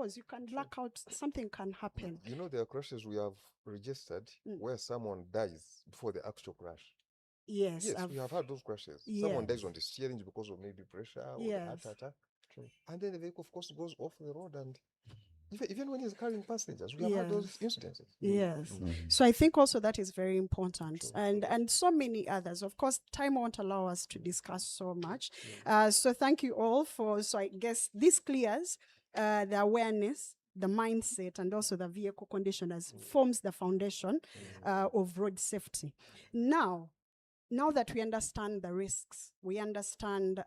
knows? You can black out, something can happen. You know, there are crashes we have registered where someone dies before the actual crash. Yes. Yes, we have had those crashes. Yes. Someone dies on the steering because of maybe pressure or the heart Yes. attack. And then the vehicle, of course, goes off the road. And even when he's carrying passengers, we have had those incidences. Yes. So I think also that is very important. True. And so many others. Of course, time won't allow us to discuss so much. So thank you all so I guess this clears the awareness, the mindset, and also the vehicle conditioners forms the foundation of road safety. Now that we understand the risks, we understand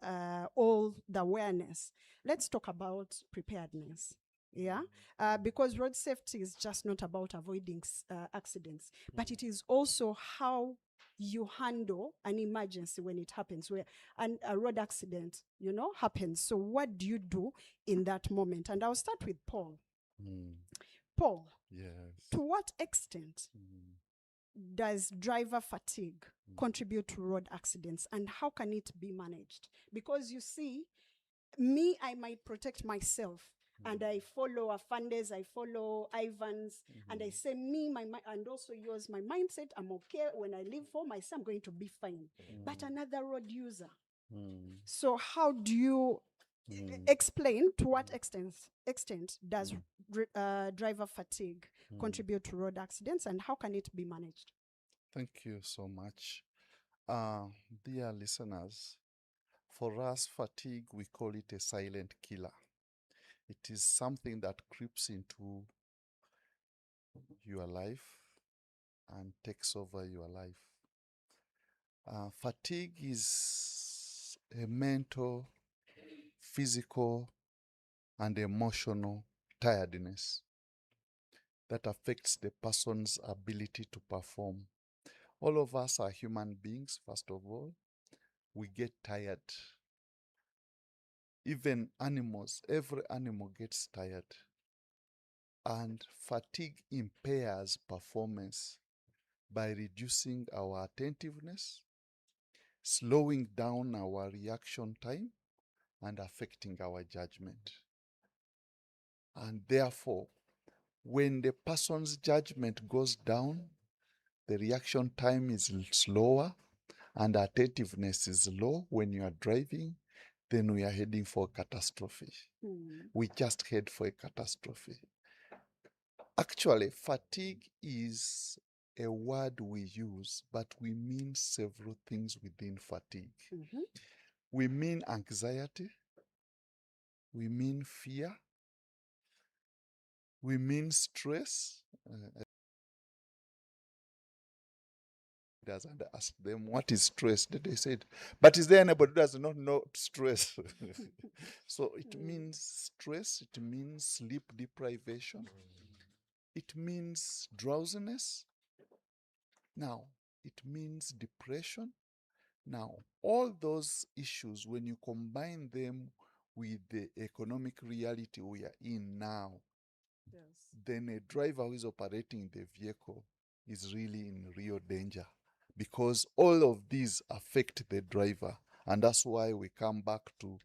all the awareness, let's talk about preparedness. Yeah, because road safety is just not about avoiding accidents, but it is also how you handle an emergency when it happens, where a road accident, happens. So what do you do in that moment? And I'll start with Paul. Paul, Yes. to what extent does driver fatigue contribute to road accidents, and how can it be managed? Because you see, I might protect myself and I follow Afandes, I follow Ivans, and I say and also yours, my mindset, I'm okay. When I leave home, I say I'm going to be fine. But another road user. So how do you explain to what extent does driver fatigue contribute to road accidents, and how can it be managed? Thank you so much. Dear listeners, for us, fatigue, we call it a silent killer. It is something that creeps into your life and takes over your life. Fatigue is a mental, physical, and emotional tiredness that affects the person's ability to perform. All of us are human beings, first of all. We get tired. Even animals, every animal gets tired. And fatigue impairs performance by reducing our attentiveness, slowing down our reaction time, and affecting our judgment. And therefore, when the person's judgment goes down, the reaction time is slower and attentiveness is low when you are driving, then we are heading for catastrophe. We just head for a catastrophe. Actually, fatigue is a word we use, but we mean several things within fatigue. We mean anxiety, we mean fear, we mean stress. And ask them, what is stress? They said, but is there anybody who does not know stress? So it means stress, it means sleep deprivation, it means drowsiness. Now, it means depression. Now, all those issues, when you combine them with the economic reality we are in now, then a driver who is operating the vehicle is really in real danger, because all of these affect the driver. And that's why we come back to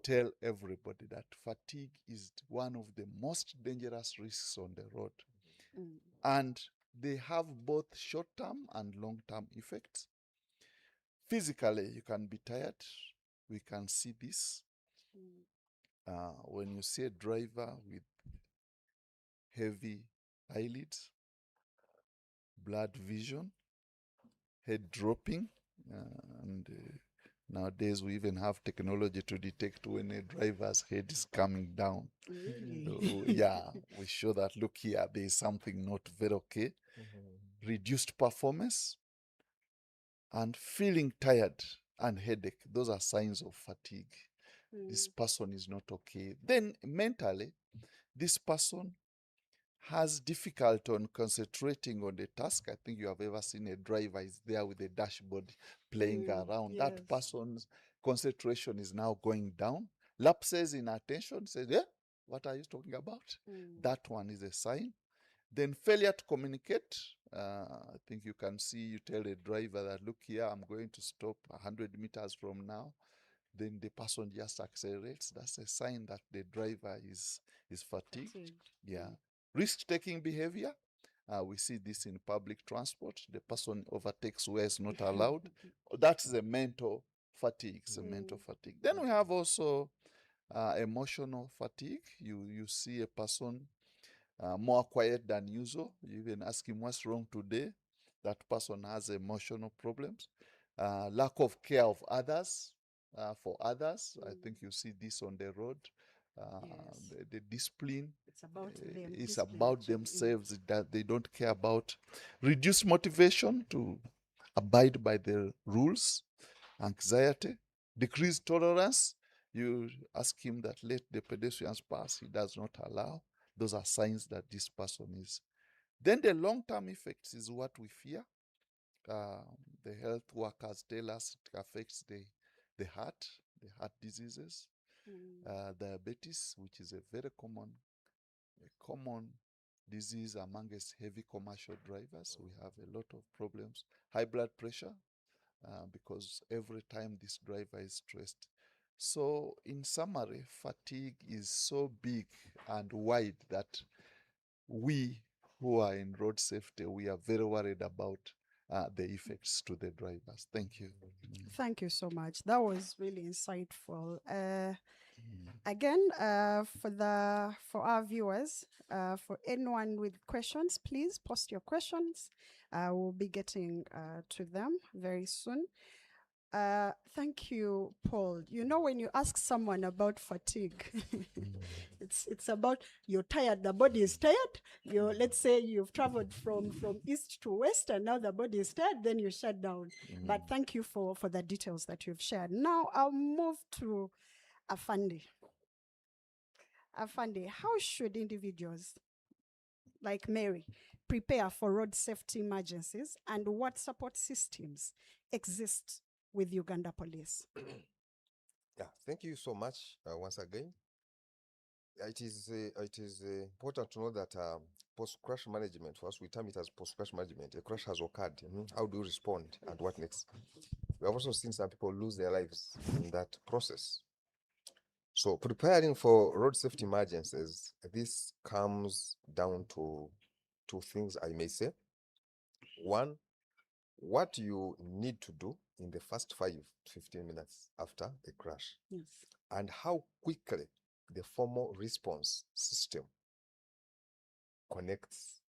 tell everybody that fatigue is one of the most dangerous risks on the road. And they have both short-term and long-term effects. Physically, you can be tired. We can see this. When you see a driver with heavy eyelids, blurred vision, head dropping, and nowadays we even have technology to detect when a driver's head is coming down. So, yeah, we show that, look here, there is something not very okay. Reduced performance and feeling tired and headache, those are signs of fatigue. This person is not okay. Then mentally, this person has difficulty on concentrating on the task. I think you have ever seen a driver is there with a dashboard playing around. That person's concentration is now going down. Lapses in attention, says, what are you talking about? That one is a sign. Then failure to communicate. I think you can see, you tell a driver that, look here, I'm going to stop 100 meters from now. then the person just accelerates. That's a sign that the driver is fatigued. Yeah. Risk-taking behavior. We see this in public transport. The person overtakes where it's not allowed. That's the mental fatigue. It's a mental fatigue. Then we have also emotional fatigue. You see a person more quiet than usual. You even ask him what's wrong today. That person has emotional problems. Lack of care of others, for others. I think you see this on the road. The discipline. It's about them. It's Discipline, about actually. themselves, that they don't care about. Reduced motivation to abide by the rules. Anxiety. Decreased tolerance. You ask him that let the pedestrians pass, he does not allow. Those are signs that this person is. Then the long-term effects is what we fear. The health workers tell us it affects the heart diseases, diabetes, which is a very common disease amongst heavy commercial drivers. We have a lot of problems. High blood pressure, because every time this driver is stressed. So in summary, fatigue is so big and wide that we who are in road safety, we are very worried about the effects to the drivers. Thank you. Thank you so much. That was really insightful. Again, for our viewers, for anyone with questions, please post your questions. We'll be getting to them very soon. Thank you, Paul. You know, when you ask someone about fatigue, it's about you're tired, the body is tired. Let's say you've traveled from east to west and now the body is tired, then you shut down. But thank you for the details that you've shared. Now I'll move to Afandi. Afandi, how should individuals like Mary prepare for road safety emergencies, and what support systems exist with Uganda Police? Yeah, thank you so much once again. It is important to know that post-crash management, for us we term it as post-crash management. A crash has occurred. How do you respond and what next? We have also seen some people lose their lives in that process. So preparing for road safety emergencies, this comes down to two things, I may say. One, what you need to do in the first 5 to 15 minutes after a crash, Yes. and how quickly the formal response system connects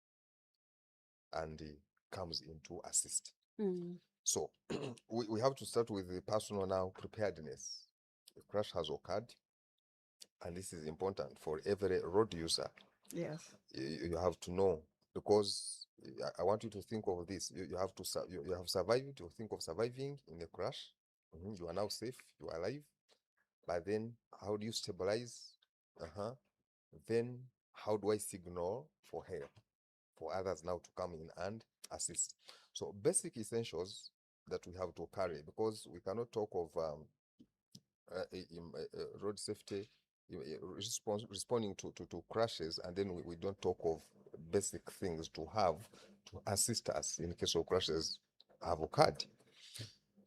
and comes in to assist. So we have to start with the personal now preparedness. A crash has occurred, and this is important for every road user. Yes. You have to know, because I want you to think of this. You have to you have survived. You think of surviving in a crash. You are now safe. You are alive. But then, how do you stabilize? Then, how do I signal for help, for others now to come in and assist? So, basic essentials that we have to carry, because we cannot talk of road safety responding to crashes, and then we don't talk of basic things to have to assist us in case of crashes have occurred.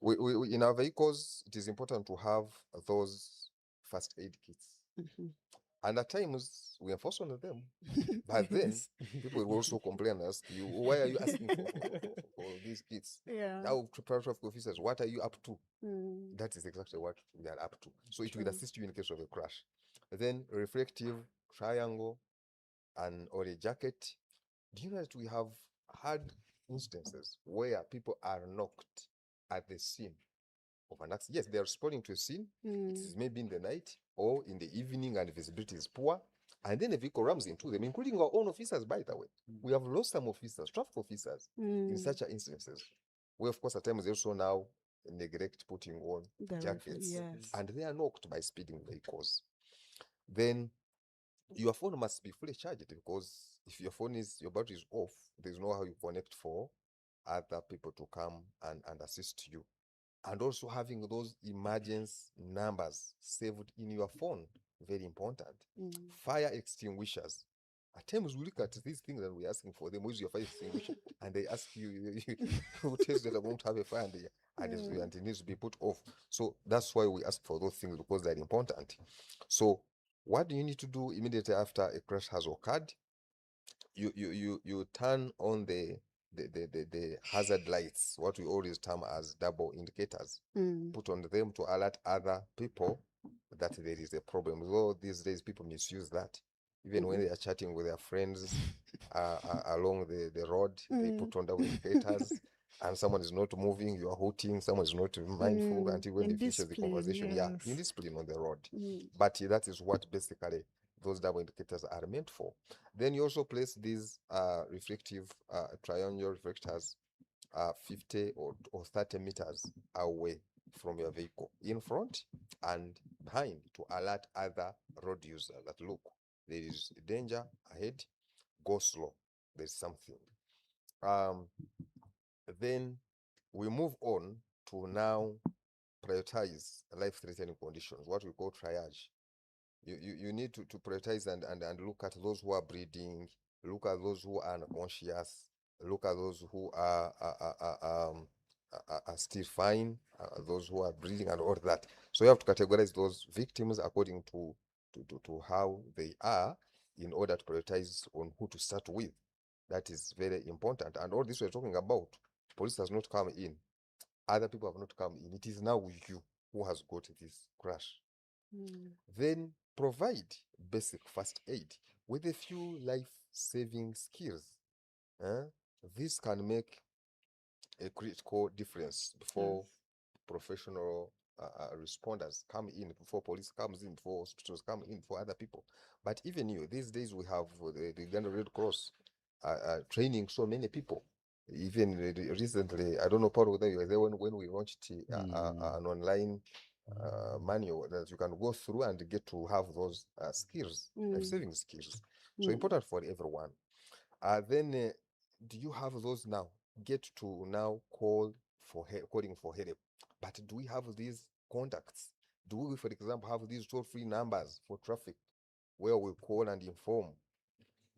We in our vehicles, it is important to have those first aid kits. And at times we enforce on them, but then people will also complain and ask you, why are you asking for these kits? Yeah. Now, traffic officers, what are you up to? That is exactly what we are up to. So it will assist you in case of a crash. Then reflective triangle or a jacket. Do you know that we have had instances where people are knocked at the scene of an accident? Yes, they are responding to a scene. It is maybe in the night or in the evening and visibility is poor. And then a vehicle rams into them, including our own officers, by the way. We have lost some officers, traffic officers, in such instances. We, of course, at times also now neglect putting on jackets. Yes. And they are knocked by speeding vehicles. Then your phone must be fully charged, because if your battery is off, there's no how you connect for other people to come and assist you. And also having those emergency numbers saved in your phone, very important. Fire extinguishers. At times we look at these things and we're asking for them, where's your fire extinguisher? And they ask you, who tells you that I won't have a fire, and it needs to be put off. So that's why we ask for those things, because they're important. So what do you need to do immediately after a crash has occurred? You turn on the hazard lights, what we always term as double indicators. Put on them to alert other people that there is a problem. Though these days people misuse that. Even when they are chatting with their friends along the road, they put on double indicators, and someone is not moving, you are hooting, someone is not mindful until when they finish the conversation. Yeah, indiscipline on the road. But that is what basically those double indicators are meant for. Then you also place these reflective triangular reflectors 50 or 30 meters away from your vehicle, in front and behind, to alert other road users that, look, there is danger ahead, go slow, there's something. Then we move on to now prioritize life-threatening conditions, what we call triage. You need to prioritize and look at those who are bleeding, look at those who are unconscious, look at those who are still fine, those who are breathing, and all that. So you have to categorize those victims according to how they are, in order to prioritize on who to start with. That is very important. And all this we're talking about, police has not come in, other people have not come in. It is now you who has got this crash. Then provide basic first aid with a few life-saving skills. This can make a critical difference before professional responders come in, before police comes in, before hospitals come in, for other people. But even these days we have the Uganda Red Cross training so many people. Even recently, I don't know, Paul, whether you were there when we launched an online manual that you can go through and get to have those skills, life-saving skills. So important for everyone. Then do you have those now? Get to now calling for help. But do we have these contacts? Do we, for example, have these toll-free numbers for traffic where we call and inform?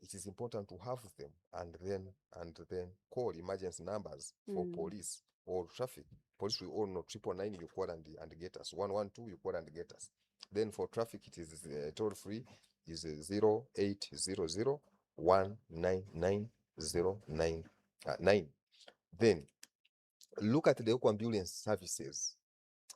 It is important to have them, and then call emergency numbers for police or traffic. Police, we all know 999, you call and get us. 112, you call and get us. Then for traffic, it is toll free is 0800 199 099. Then look at the ambulance services.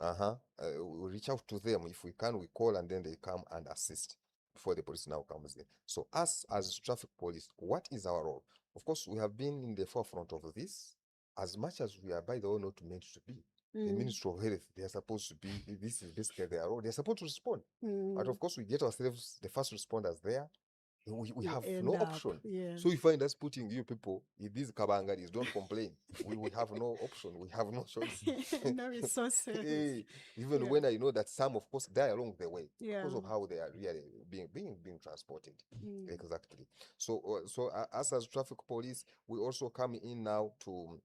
We reach out to them. If we can, we call, and then they come and assist before the police now comes in. So us as traffic police, what is our role? Of course, we have been in the forefront of this, as much as we are, by the way, not meant to be. The Ministry of Health, they are supposed to be, this is basically their role. They're supposed to respond. But of course, we get ourselves the first responders there. We have no option. So we find us putting you people in these kabangaris, don't complain. We have no option. We have no choice. No resources. Even when I know that some, of course, die along the way because of how they are really being transported. Exactly. So us as traffic police, we also come in now to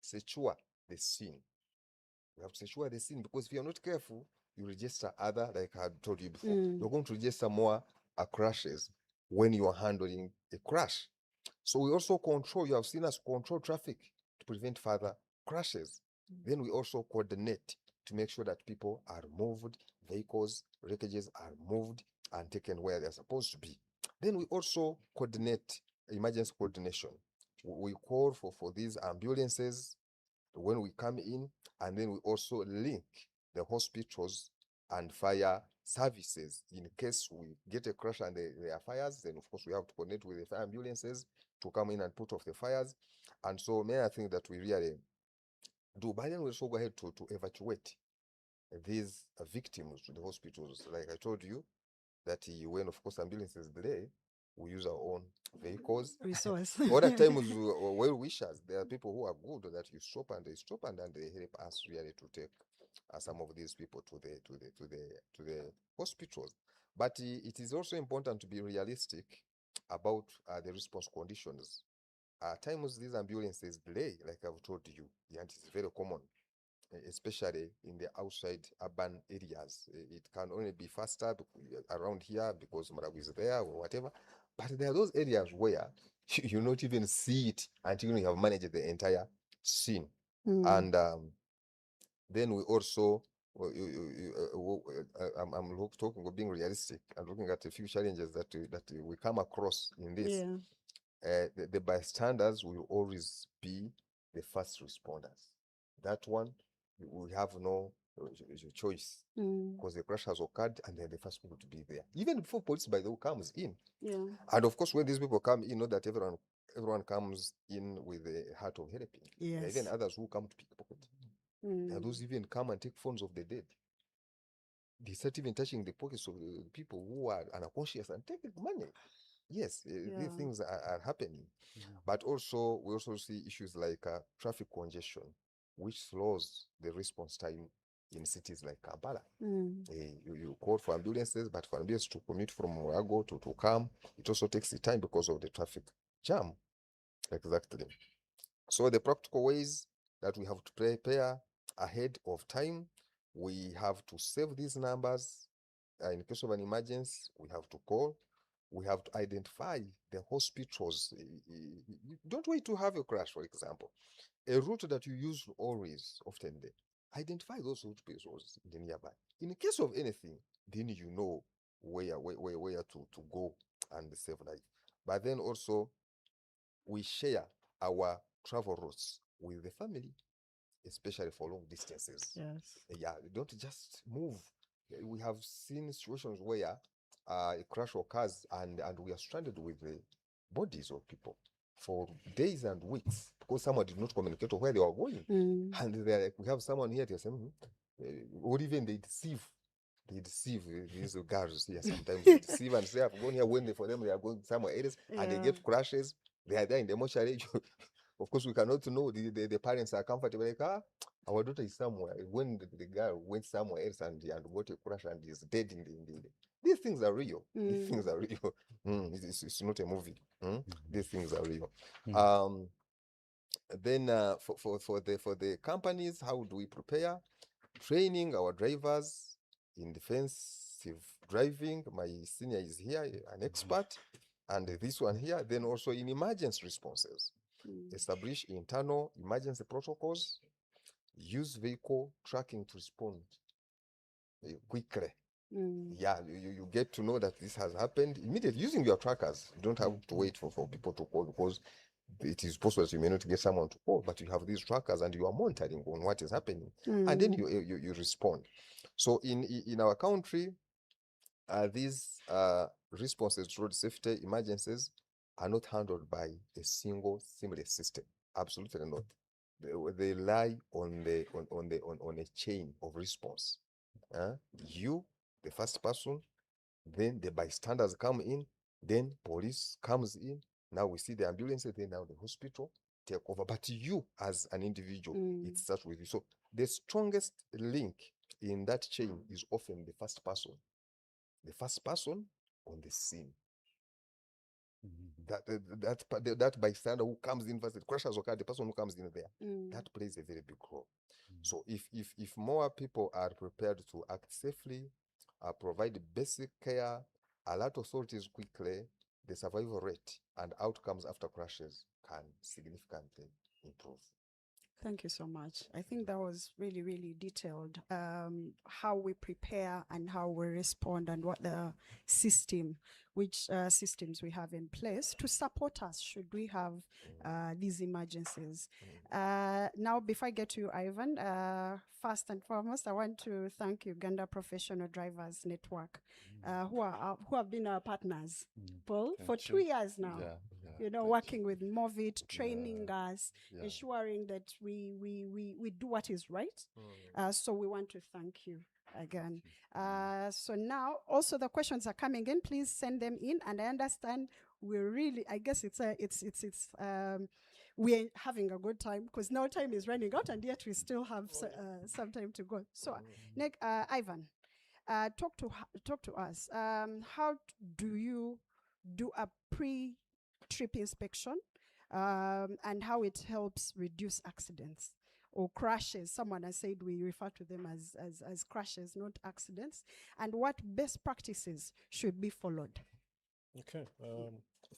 secure the scene. We have to secure the scene, because if you're not careful, you register other, like I had told you before, you're going to register more crashes when you are handling a crash. So we also control, you have seen us control traffic to prevent further crashes. Then we also coordinate to make sure that people are moved, vehicles, wreckages are moved and taken where they're supposed to be. Then we also coordinate emergency coordination. We call for these ambulances when we come in, and then we also link the hospitals and fire services. In case we get a crash and there are fires, then of course we have to connect with the fire ambulances to come in and put off the fires. And so many things that we really do. But then we also go ahead to evacuate these victims to the hospitals. Like I told you, that when of course ambulances delay, we use our own vehicles. Resource. Other times, well wishers, there are people who are good that you stop and they stop and they help us really to take some of these people to the hospitals. But it is also important to be realistic about the response conditions. At times these ambulances delay, like I've told you, and it's very common, especially in the outside urban areas. It can only be faster around here because Marabu is there or whatever. But there are those areas where you not even see it until you have managed the entire scene. And Then we also, talking of being realistic and looking at a few challenges that we come across in this. Yeah. The bystanders will always be the first responders. That one, we have no choice, because the crash has occurred and they're the first people to be there, even before police, by the way, comes in. Yeah. And of course, when these people come in, not that everyone comes in with the heart of helping. There are even Yes. others who come to pickpocket. There are those even come and take phones of the dead. They start even touching the pockets of the people who are unconscious and take money. Yes, these Yeah. things are happening. But also, we also see issues like traffic congestion, which slows the response time in cities like Kampala. You call for ambulances, but for ambulances to commute from Murago to come, it also takes the time because of the traffic jam. Exactly. So the practical ways that we have to prepare ahead of time, we have to save these numbers. In case of an emergency, we have to call. We have to identify the hospitals. Don't wait to have a crash, for example. A route that you use always, often there. Identify those hospitals in the nearby. In case of anything, then you know where to go and save life. But then also, we share our travel routes with the family, especially for long distances. Yes. Yeah, don't just move. We have seen situations where a crash occurs and we are stranded with the bodies of people for days and weeks because someone did not communicate where they were going. And they're like, we have someone here, they're saying, or even they deceive these girls here. Sometimes they deceive and say, I've gone here, when for them they are going somewhere else, and they get crashes. They are there in the mortuary. Of course, we cannot know. The parents are comfortable, like, our daughter is somewhere. When the girl went somewhere else and got a crash and is dead in the these things are real. These things are real. It's not a movie. These things are real. Then for the companies, how do we prepare? Training our drivers in defensive driving. My senior is here, an expert, and this one here. Then also in emergency responses, establish internal emergency protocols, use vehicle tracking to respond quickly. Yeah, you get to know that this has happened immediately using your trackers. You don't have to wait for people to call, because it is possible that you may not get someone to call, but you have these trackers and you are monitoring on what is happening, and then you respond. So in our country, these responses to road safety emergencies are not handled by a single seamless system. Absolutely not. They rely on a chain of response. You, the first person, then the bystanders come in, then police comes in. Now we see the ambulance, then now the hospital take over. But you, as an individual, it starts with you. So the strongest link in that chain is often the first person. The first person on the scene. That bystander who comes in first, the crash has occurred, the person who comes in there, that plays a very big role. So if more people are prepared to act safely, provide basic care, alert authorities quickly, the survival rate and outcomes after crashes can significantly improve. Thank you so much. I think that was really, really detailed. How we prepare and how we respond, and what the which systems we have in place to support us should we have these emergencies. Now, before I get to you, Ivan, first and foremost, I want to thank Uganda Professional Drivers Network, who have been our partners, Paul, for 2 years now. Working with Movit, training us, ensuring that we do what is right. So we want to thank you again. So now also the questions are coming in. Please send them in, and I understand I guess we're having a good time because now time is running out, and yet we still have some time to go. So Nick, Ivan, talk to us. How do you do a pre-trip inspection, and how it helps reduce accidents or crashes? Someone has said we refer to them as crashes, not accidents. And what best practices should be followed? Okay,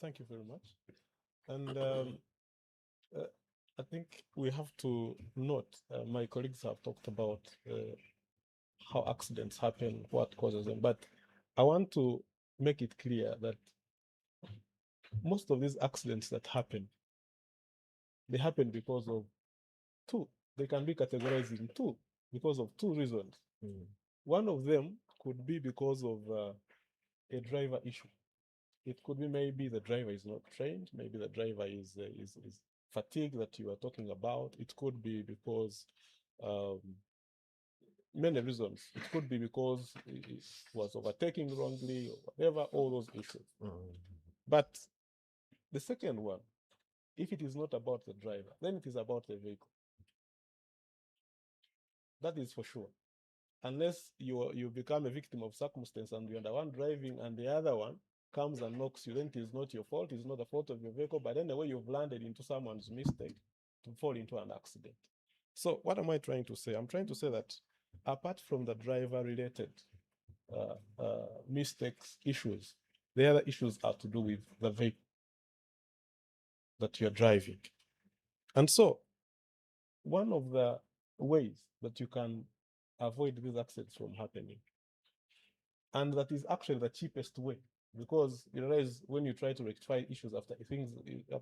thank you very much. And I think we have to note, my colleagues have talked about how accidents happen, what causes them, but I want to make it clear that most of these accidents that happen, they happen because of two. They can be categorized in two because of two reasons. One of them could be because of a driver issue. It could be maybe the driver is not trained, maybe the driver is fatigue that you are talking about. It could be because many reasons. It could be because it was overtaking wrongly or whatever, all those issues. But the second one, if it is not about the driver, then it is about the vehicle. That is for sure. Unless you become a victim of circumstance and you're the one driving and the other one comes and knocks you, then it is not your fault, it's not the fault of your vehicle, but anyway, you've landed into someone's mistake to fall into an accident. So what am I trying to say? I'm trying to say that apart from the driver-related mistakes, issues, the other issues are to do with the vehicle that you're driving. And so one of the ways that you can avoid these accidents from happening, and that is actually the cheapest way, because you realize when you try to rectify issues after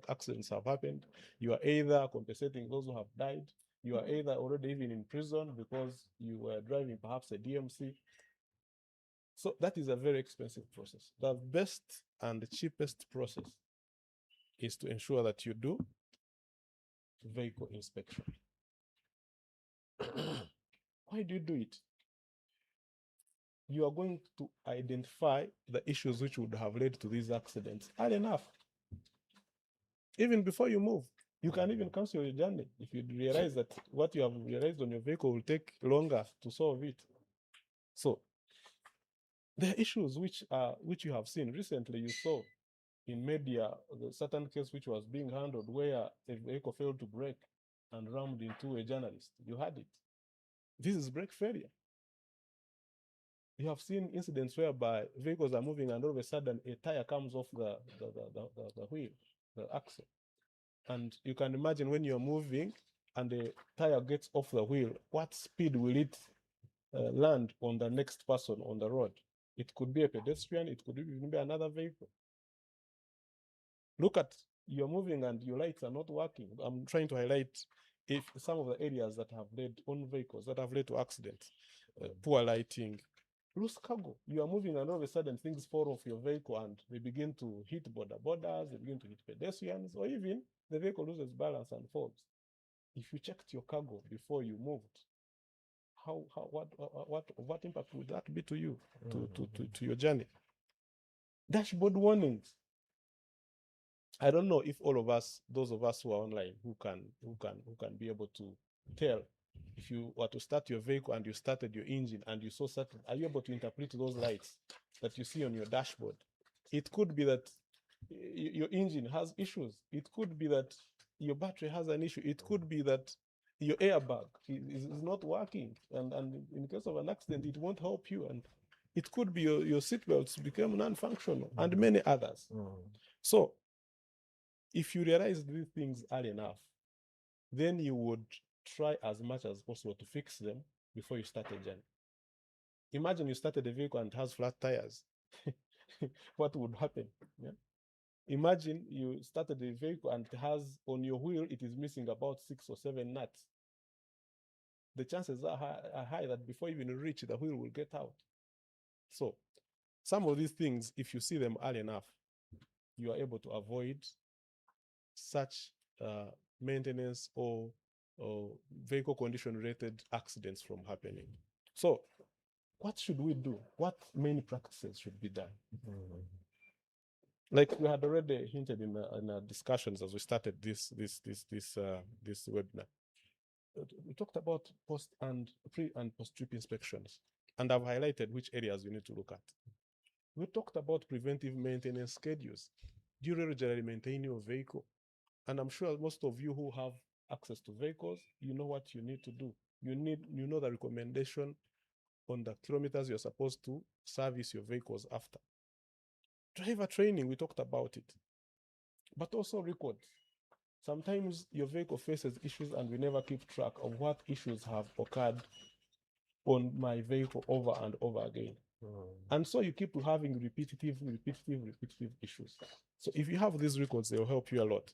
accidents have happened, you are either compensating those who have died, you are either already even in prison because you were driving perhaps a DMC. So that is a very expensive process. The best and the cheapest process is to ensure that you do vehicle inspection. Why do you do it? You are going to identify the issues which would have led to these accidents early enough. Even before you move, you can even cancel your journey if you realize that what you have realized on your vehicle will take longer to solve it. So there are issues which you have seen recently. You saw in media the certain case which was being handled where a vehicle failed to brake and rammed into a journalist. You had it. This is brake failure. You have seen incidents whereby vehicles are moving and all of a sudden a tire comes off the wheel, the axle. And you can imagine when you're moving and the tire gets off the wheel, what speed will it land on the next person on the road? It could be a pedestrian, it could even be another vehicle. Look at, you're moving and your lights are not working. I'm trying to highlight if some of the areas that have led on vehicles that have led to accidents, poor lighting, loose cargo. You are moving and all of a sudden things fall off your vehicle and they begin to hit borders, they begin to hit pedestrians, or even the vehicle loses balance and falls. If you checked your cargo before you moved, what impact would that be to you, to your journey? Dashboard warnings. I don't know if all of us, those of us who are online, who can be able to tell if you were to start your vehicle and you started your engine and you saw certain, are you able to interpret those lights that you see on your dashboard? It could be that your engine has issues. It could be that your battery has an issue. It could be that your airbag is not working. And in case of an accident, it won't help you. And it could be your seatbelts become non-functional and many others. So if you realize these things early enough, then you would try as much as possible to fix them before you start a journey. Imagine you started a vehicle and it has flat tires. What would happen? Yeah? Imagine you started a vehicle and it has on your wheel, it is missing about 6 or 7 nuts. The chances are high that before you even reach, the wheel will get out. So some of these things, if you see them early enough, you are able to avoid such maintenance or vehicle condition related accidents from happening. So what should we do? What main practices should be done? Like we had already hinted in our discussions as we started this webinar. We talked about pre and post trip inspections, and I've highlighted which areas you need to look at. We talked about preventive maintenance schedules. Do you regularly maintain your vehicle? And I'm sure most of you who have access to vehicles, you know what you need to do. You know the recommendation on the kilometers you're supposed to service your vehicles after. Driver training, we talked about it. But also records. sometimes your vehicle faces issues and we never keep track of what issues have occurred on my vehicle over and over again. And so you keep having repetitive issues. So if you have these records, they will help you a lot.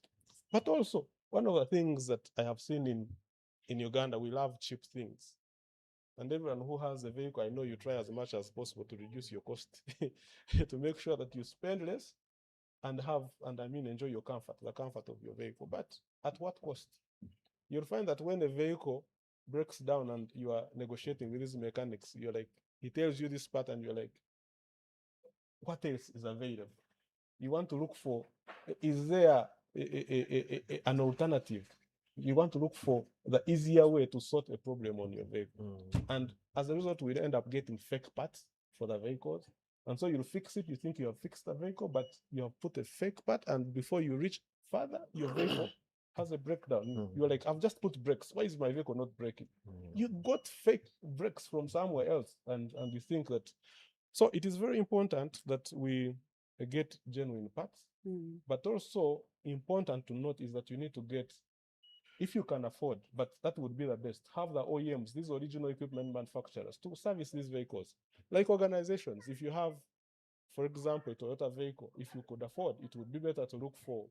But also, one of the things that I have seen in Uganda, we love cheap things. And everyone who has a vehicle, I know you try as much as possible to reduce your cost to make sure that you spend less and enjoy your comfort, the comfort of your vehicle. But at what cost? You'll find that when a vehicle breaks down and you are negotiating with these mechanics, you're like, he tells you this part and you're like, what else is available? You want to look for, is there an alternative? You want to look for the easier way to sort a problem on your vehicle. And as a result, we end up getting fake parts for the vehicles. And so you'll fix it, you think you have fixed the vehicle, but you have put a fake part, and before you reach further, your vehicle has a breakdown. You're like, I've just put brakes. Why is my vehicle not braking? You got fake brakes from somewhere else, and you think that. So it is very important that we get genuine parts, but also important to note is that you need to get, if you can afford, but that would be the best, have the OEMs, these original equipment manufacturers, to service these vehicles. Like organizations, if you have, for example, a Toyota vehicle, if you could afford, it would be better to look for,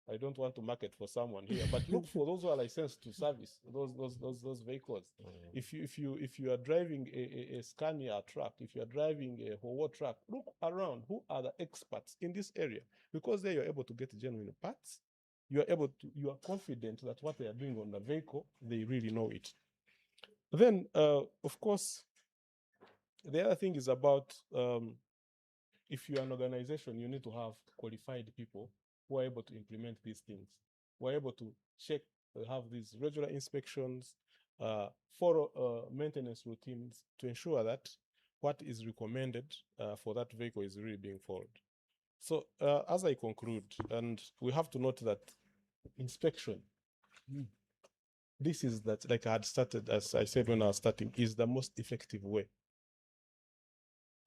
I don't want to market for someone here, but look for those who are licensed to service those vehicles. If you are driving a Scania truck, if you are driving a Howo truck, look around who are the experts in this area, because there you're able to get genuine parts. You are confident that what they are doing on the vehicle, they really know it. Then, of course, the other thing is about if you are an organization, you need to have qualified people who are able to implement these things, who are able to check, have these regular inspections, follow maintenance routines to ensure that what is recommended for that vehicle is really being followed. So as I conclude, and we have to note that inspection, this is that, like I had started, as I said when I was starting, is the most effective way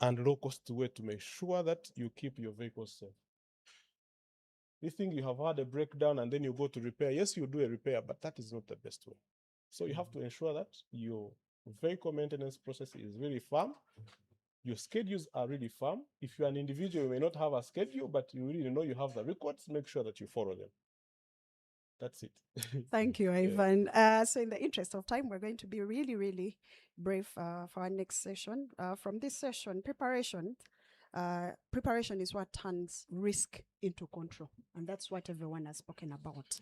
and low cost way to make sure that you keep your vehicle safe. This thing, you have had a breakdown and then you go to repair. Yes, you do a repair, but that is not the best way. So you have to ensure that your vehicle maintenance process is really firm. Your schedules are really firm. If you're an individual, you may not have a schedule, but you really know you have the records, make sure that you follow them. That's it. Thank you, Ivan. So in the interest of time, we're going to be really, really brief for our next session. From this session, preparation is what turns risk into control. And that's what everyone has spoken about,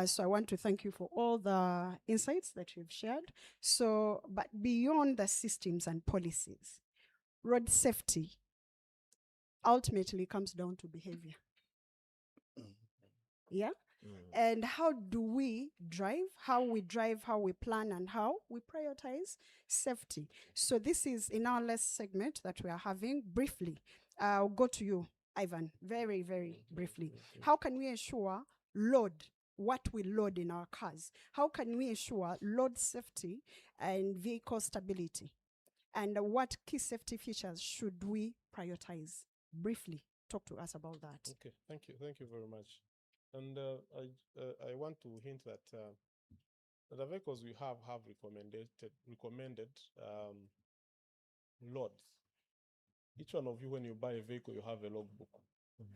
So I want to thank you for all the insights that you've shared. So, but beyond the systems and policies, road safety ultimately comes down to behavior. Yeah? And how do we drive, how we plan, and how we prioritize safety. So this is in our last segment that we are having. Briefly, I'll go to you, Ivan, very, very briefly. How can we ensure what we load in our cars? How can we ensure load safety and vehicle stability? And what key safety features should we prioritize? Briefly, talk to us about that. Okay, thank you very much. And I want to hint that the vehicles we have recommended loads. Each one of you, when you buy a vehicle, you have a logbook,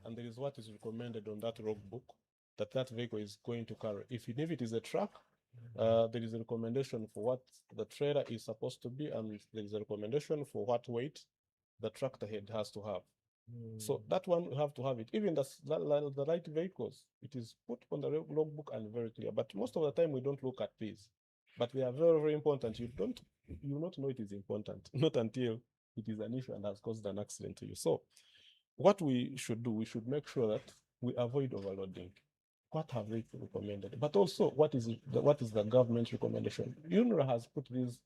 and there is what is recommended on that logbook that vehicle is going to carry. If it is a truck, there is a recommendation for what the trailer is supposed to be, and there is a recommendation for what weight the tractor head has to have. So that one, you have to have it. Even the light vehicles, it is put on the logbook and very clear. But most of the time, we don't look at these. But they are very, very important. You will not know it is important, not until it is an issue and has caused an accident to you. So what we should do, we should make sure that we avoid overloading. What have they recommended? But also, what is the government recommendation? UNRWA has put these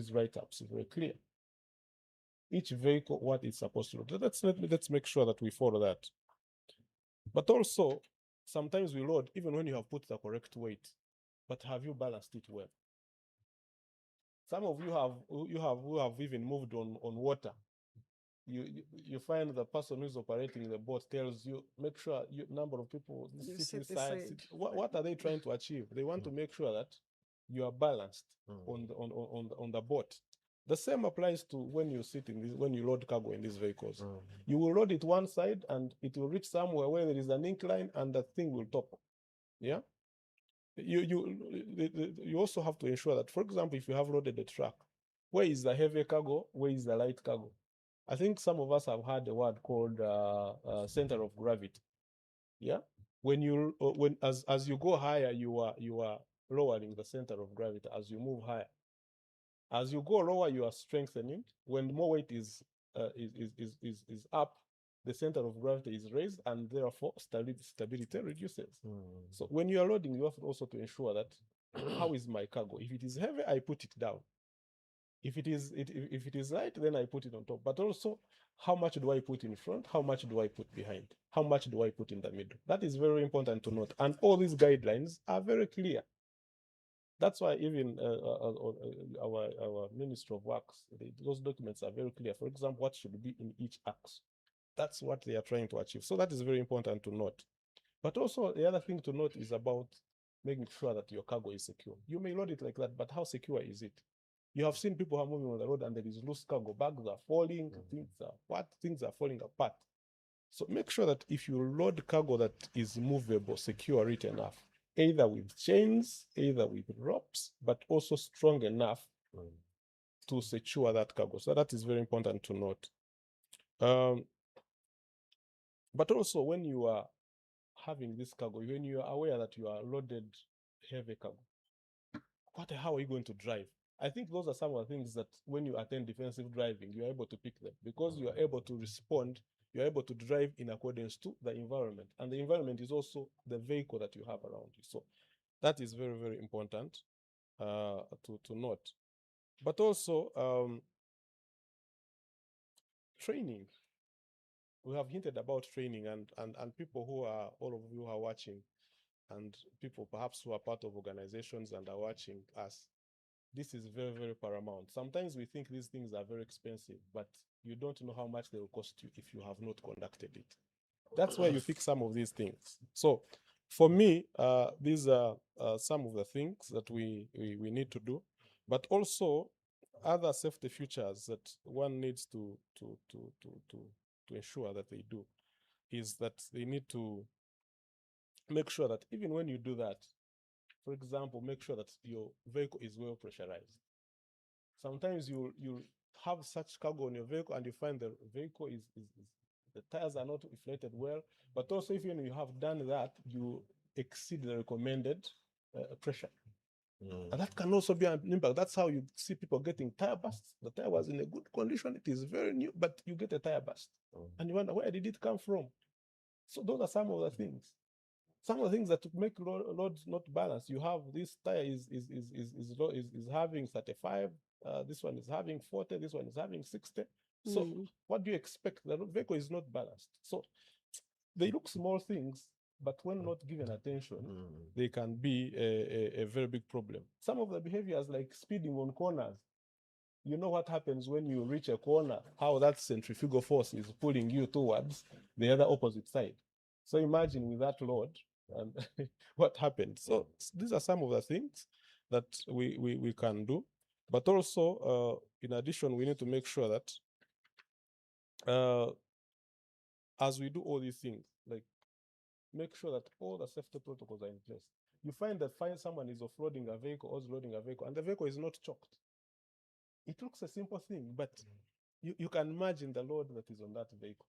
write-ups very clear. Each vehicle, what it's supposed to do. Let's make sure that we follow that. But also, sometimes we load even when you have put the correct weight, but have you balanced it well? Some of you have even moved on water, you find the person who's operating the boat tells you, make sure you number of people You sit sit inside. beside. What are they trying to achieve? They want to make sure that you are balanced on the boat. The same applies to when you sit in this, when you load cargo in these vehicles. You will load it one side and it will reach somewhere where there is an incline and the thing will topple. Yeah. You also have to ensure that, for example, if you have loaded a truck, where is the heavy cargo? Where is the light cargo? I think some of us have heard a word called center of gravity. Yeah. When as you go higher, you are lowering the center of gravity as you move higher. As you go lower, you are strengthening. When more weight is up, the center of gravity is raised, and therefore stability reduces. So when you are loading, you have also to ensure that how is my cargo? If it is heavy, I put it down. If it is light, then I put it on top. But also, how much do I put in front? How much do I put behind? How much do I put in the middle? That is very important to note. And all these guidelines are very clear. That's why even our Ministry of Works, those documents are very clear. For example, what should be in each axe. That's what they are trying to achieve. So that is very important to note. But also the other thing to note is about making sure that your cargo is secure. You may load it like that, but how secure is it? You have seen people who are moving on the road and there is loose cargo, bags are falling, things are falling apart. So make sure that if you load cargo that is movable, secure it enough, either with chains, either with ropes, but also strong enough to secure that cargo. So that is very important to note. But also when you are having this cargo, when you are aware that you are loaded heavy cargo, how are you going to drive? I think those are some of the things that when you attend defensive driving, you are able to pick them because you are able to respond, you are able to drive in accordance to the environment. And the environment is also the vehicle that you have around you. So that is very, very important to note. But also training. We have hinted about training and people who are, all of you who are watching, and people perhaps who are part of organizations and are watching us, this is very, very paramount. Sometimes we think these things are very expensive, but you don't know how much they will cost you if you have not conducted it. That's why you pick some of these things. So for me, these are some of the things that we need to do, but also other safety features that one needs to ensure that they do is that they need to make sure that even when you do that, for example, make sure that your vehicle is well pressurized. Sometimes you have such cargo on your vehicle and you find the vehicle is the tires are not inflated well, but also if you have done that, you exceed the recommended pressure. And that can also be an impact. That's how you see people getting tire bursts. The tire was in a good condition, it is very new, but you get a tire burst. And you wonder, where did it come from? So those are some of the things. Some of the things that make loads not balanced. You have this tire is having 35, this one is having 40, this one is having 60. So what do you expect? The vehicle is not balanced. So they look small things, but when not given attention, they can be a very big problem. Some of the behaviors like speeding on corners. You know what happens when you reach a corner, how that centrifugal force is pulling you towards the other opposite side. So imagine with that load and what happened. So these are some of the things that we can do. But also, in addition, we need to make sure that as we do all these things, like make sure that all the safety protocols are in place. You find that someone is offloading a vehicle or is loading a vehicle and the vehicle is not choked. It looks a simple thing, but you can imagine the load that is on that vehicle.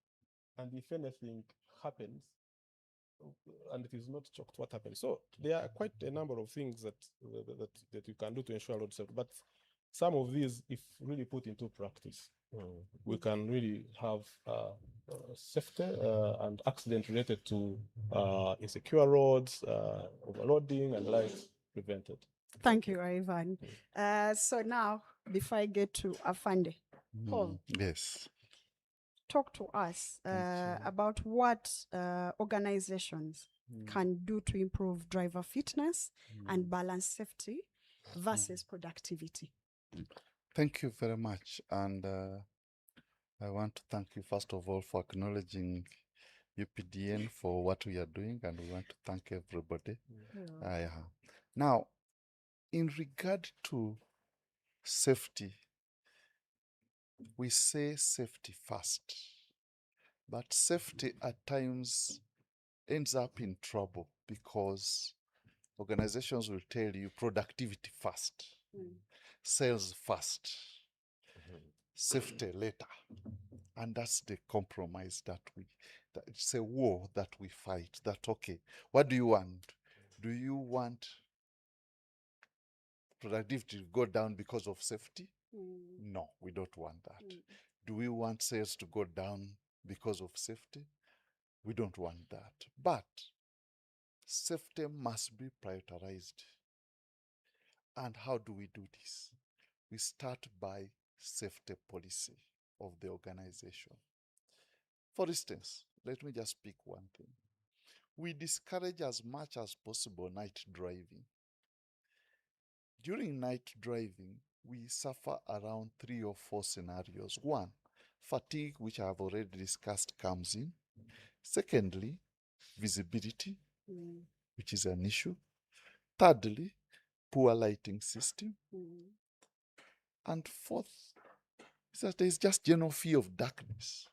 And if anything happens and it is not choked, what happens? So there are quite a number of things that you can do to ensure load safety. But some of these, if really put into practice, we can really have safety and accident related to insecure roads, overloading and lights prevented. Thank you, Ivan. So now, before I get to Afande, Paul, Yes. talk to us about what organizations can do to improve driver fitness and balance safety versus productivity. Thank you very much. And I want to thank you, first of all, for acknowledging UPDN for what we are doing, and we want to thank everybody. Yeah. Now, in regard to safety, we say safety first, but safety at times ends up in trouble because organizations will tell you productivity first, sales first, safety later. And that's the compromise that it's a war that we fight. That, okay, what do you want? Do you want productivity to go down because of safety? No, we don't want that. Do we want sales to go down because of safety? We don't want that. But safety must be prioritized. And how do we do this? We start by safety policy of the organization. For instance, let me just pick one thing. We discourage as much as possible night driving. During night driving, we suffer around 3 or 4 scenarios. One, fatigue, which I have already discussed, comes in. Secondly, visibility, which is an issue. Thirdly, poor lighting system. And fourth, is that there is just general fear of darkness.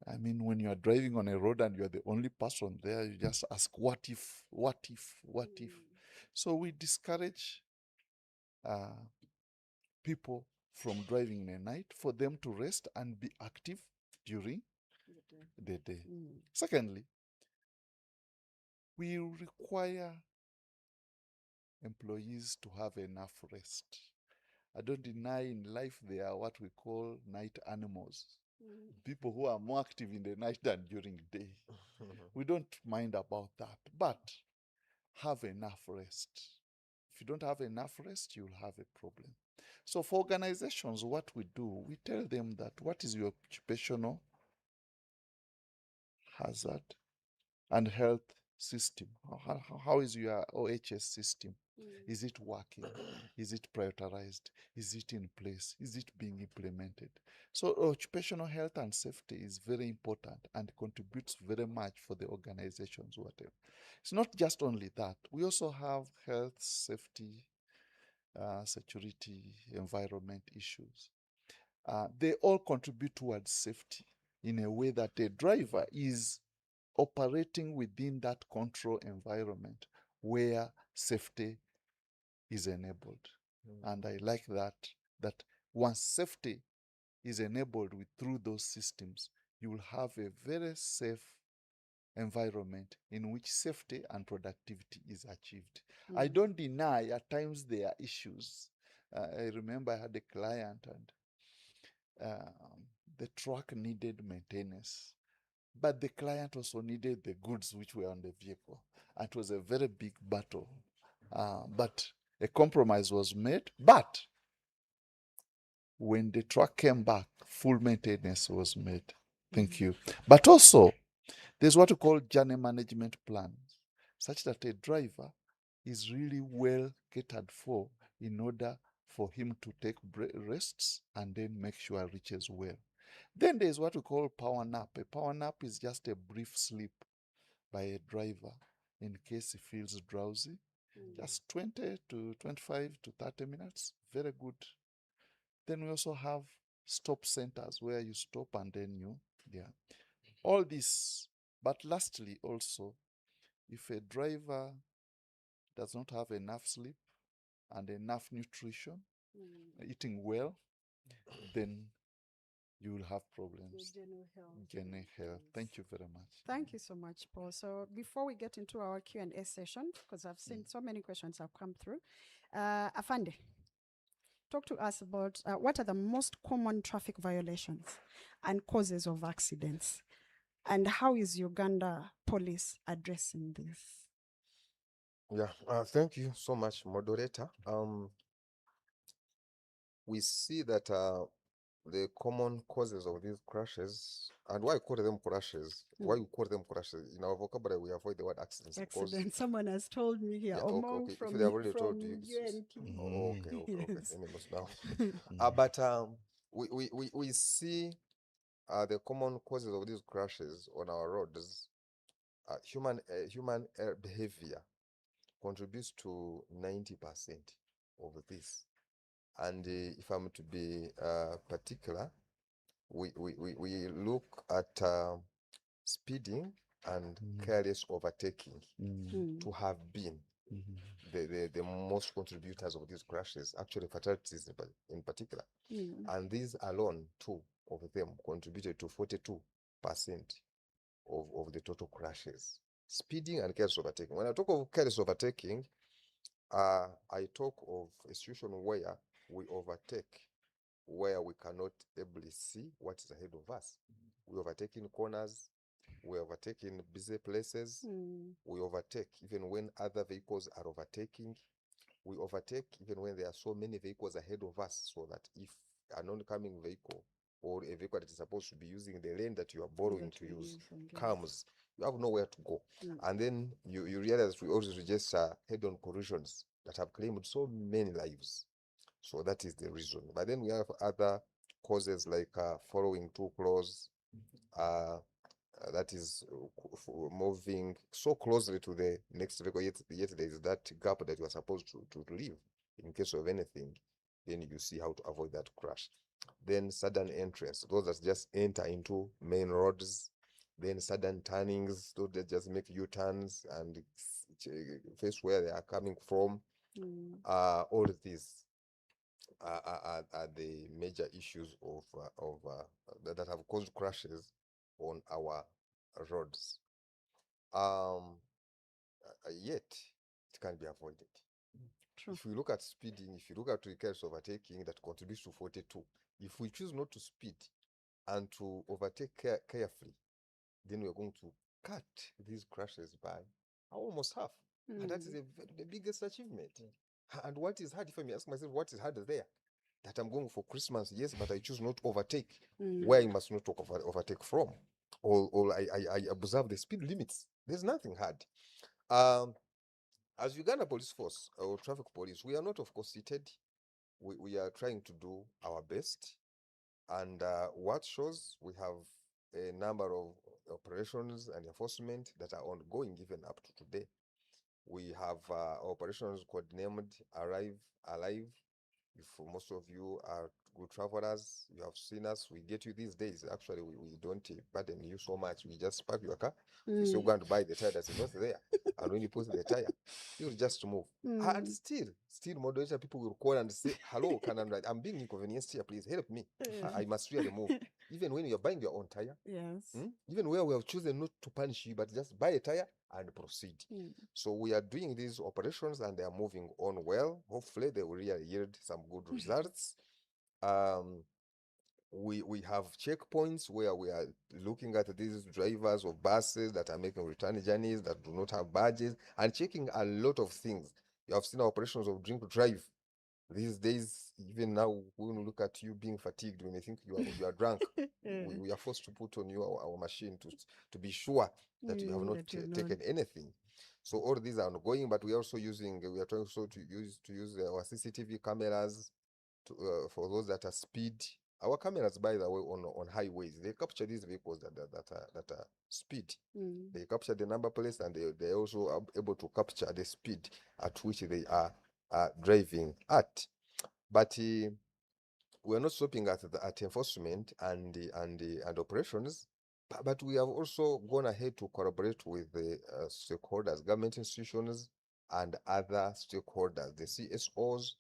I mean, when you are driving on a road and you are the only person there, you just ask, what if, what if, what if? So we discourage people from driving in the night for them to rest and be active during the day. Secondly, we require employees to have enough rest. I don't deny in life they are what we call night animals. People who are more active in the night than during the day. We don't mind about that, but have enough rest. If you don't have enough rest, you'll have a problem. So for organizations, what we do, we tell them that what is your occupational hazard and health system? How is your OHS system? Is it working? Is it prioritized? Is it in place? Is it being implemented? So occupational health and safety is very important and contributes very much for the organizations, whatever. It's not just only that. We also have health, safety, security, environment issues. They all contribute towards safety in a way that a driver is operating within that control environment where safety is enabled. And I like that once safety is enabled through those systems, you will have a very safe environment in which safety and productivity is achieved. I don't deny at times there are issues. I remember I had a client and the truck needed maintenance, but the client also needed the goods which were on the vehicle. And it was a very big battle. But a compromise was made. But when the truck came back, full maintenance was made. Thank you. But also, there's what we call journey management plans, such that a driver is really well catered for in order for him to take rests and then make sure he reaches well. Then there's what we call power nap. A power nap is just a brief sleep by a driver in case he feels drowsy. Just 20 to 25 to 30 minutes. Very good. Then we also have stop centers where you stop and then all this. But lastly also, if a driver does not have enough sleep and enough nutrition, eating well, then you will have problems. General health. Thank you very much. Thank you so much, Paul. So before we get into our Q&A session, because I've seen so many questions have come through, Afande, talk to us about what are the most common traffic violations and causes of accidents, and how is Uganda police addressing this? Yeah, thank you so much, moderator. We see that the common causes of these crashes, and why we call them crashes, why we call them crashes, in our vocabulary we avoid the word accidents. Accident. Someone has told me here. Yeah, Omong okay. from, If they have already told from you, UNT. okay. Yes. Enemies now. But we see the common causes of these crashes on our roads, human behavior contributes to 90% of this. And if I'm to be particular, we look at speeding and careless overtaking to have been the most contributors of these crashes, actually fatalities in particular. And these alone, two of them, contributed to 42% of the total crashes. Speeding and careless overtaking. When I talk of careless overtaking, I talk of a situation where we overtake where we cannot ably see what is ahead of us. We overtake in corners, we overtake in busy places, we overtake even when other vehicles are overtaking. We overtake even when there are so many vehicles ahead of us, so that if an oncoming vehicle or a vehicle that is supposed to be using the lane that you are borrowing to use comes, you have nowhere to go. And then you realize we also register head-on collisions that have claimed so many lives. So that is the reason. But then we have other causes like following too close, that is moving so closely to the next vehicle, yet there is that gap that you are supposed to leave in case of anything. Then you see how to avoid that crash. Then sudden entrance, those that just enter into main roads. Then sudden turnings, those that just make U-turns and face where they are coming from. All of these are the major issues that have caused crashes on our roads. Yet it can be avoided. True. If we look at speeding, if you look at careless overtaking, that contributes to 42. If we choose not to speed and to overtake carefully, then we're going to cut these crashes by almost half. And that is the biggest achievement. And what is hard, if I may ask myself, what is hard there? That I'm going for Christmas, yes, but I choose not to overtake where I must not overtake from. Or I observe the speed limits. There's nothing hard. As Uganda Police Force or Traffic Police, we are not, of course, seated. We are trying to do our best. And what shows we have a number of operations and enforcement that are ongoing even up to today. We have operations codenamed Alive. If most of you are good travelers, you have seen us, we get you these days. Actually, we don't burden you so much. We just park your car. You're still going to buy the tire that's not there. And when you put the tire, you'll just move. And still moderator people will call and say, hello, I'm being inconvenienced here, please help me. I must really move. Even when you're buying your own tire. Yes. Even where we have chosen not to punish you, but just buy a tire and proceed. So we are doing these operations and they are moving on well. Hopefully they will really yield some good results. We have checkpoints where we are looking at these drivers of buses that are making return journeys that do not have badges and checking a lot of things. You have seen our operations of drink drive. These days, even now, when we look at you being fatigued, we may think you are drunk. We are forced to put on you our machine to be sure that you have not taken anything. So all these are ongoing, but we are also using, we are trying also to use our CCTV cameras for those that are speed. Our cameras, by the way, on highways, they capture these vehicles that are speed. They capture the number plates and they also are able to capture the speed at which they are driving at. But we are not stopping at enforcement and operations, but we have also gone ahead to collaborate with the stakeholders, government institutions, and other stakeholders, the CSOs,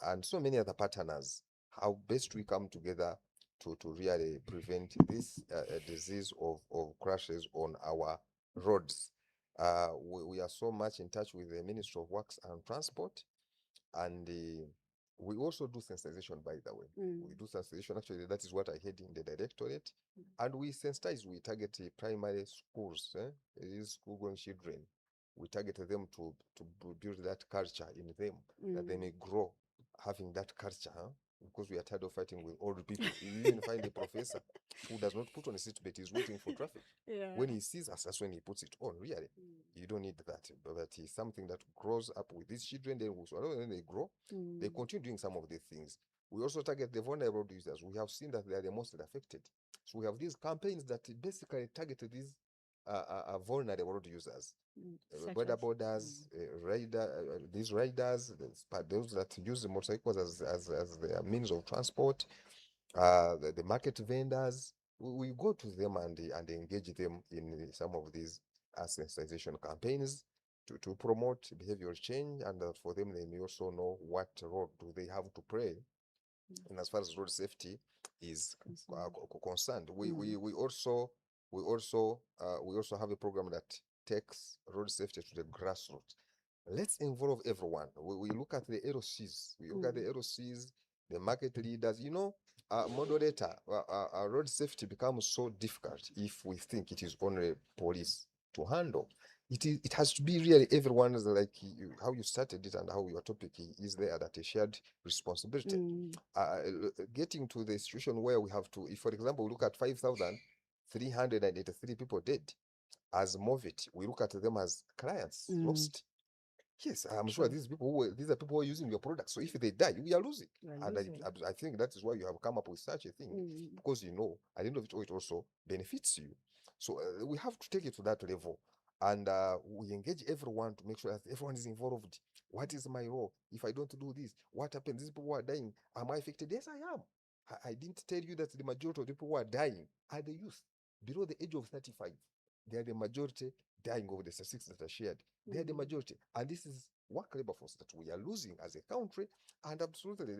and so many other partners. How best we come together to really prevent this disease of crashes on our roads. We are so much in touch with the Ministry of Works and Transport, and we also do sensitization, by the way. We do sensitization. Actually, that is what I had in the directorate. And we sensitize, we target primary schools, these school-going children. We target them to build that culture in them, that they may grow having that culture, because we are tired of fighting with old people. You even find a professor who does not put on a seatbelt, he's waiting for traffic. When he sees us, that's when he puts it on, really. You don't need that. But that is something that grows up with these children. Then when they grow, they continue doing some of these things. We also target the vulnerable users. We have seen that they are the most affected. So we have these campaigns that basically target these vulnerable road users, Such border as- borders, these riders, those that use the motorcycles as their means of transport, the market vendors. We go to them and engage them in some of these sensitization campaigns to promote behavioral change, and for them they may also know what role do they have to play. And as far as road safety is concerned, we also have a program that takes road safety to the grassroots. Let's involve everyone. We look at the LCs, we look at the LCs, the market leaders. Moderator, road safety becomes so difficult if we think it is only police to handle. It has to be really everyone's, like how you started it and how your topic is there, that a shared responsibility. Getting to the situation where we have to, if for example we look at 5,383 people dead as Movit, we look at them as clients lost. Yes, I'm sure these are people who are using your product. So if they die, we are losing. And I think that is why you have come up with such a thing, because at the end of it all, it also benefits you. So we have to take it to that level, and we engage everyone to make sure that everyone is involved. What is my role? If I don't do this, what happens? These people who are dying, am I affected? Yes, I am. I didn't tell you that the majority of the people who are dying are the youth below the age of 35. They are the majority dying over the statistics that are shared. They are the majority. And this is work labor force that we are losing as a country, and absolutely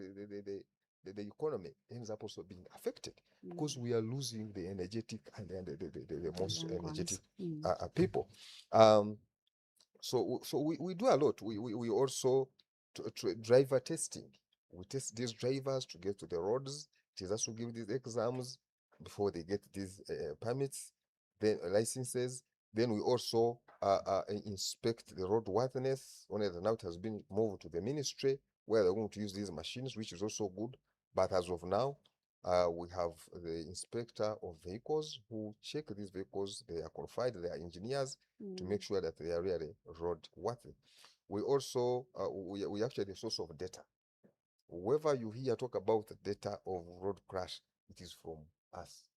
the economy ends up also being affected because we are losing the energetic and the most energetic people. So we do a lot. We also driver testing. We test these drivers to get to the roads. It is us to give these exams before they get these permits, then licenses. Then we also inspect the roadworthiness. Only now it has been moved to the ministry where they're going to use these machines, which is also good. But as of now, we have the inspector of vehicles who check these vehicles. They are qualified, they are engineers to make sure that they are really roadworthy. We also, we actually a source of data. Whoever you hear talk about the data of road crash, it is from us.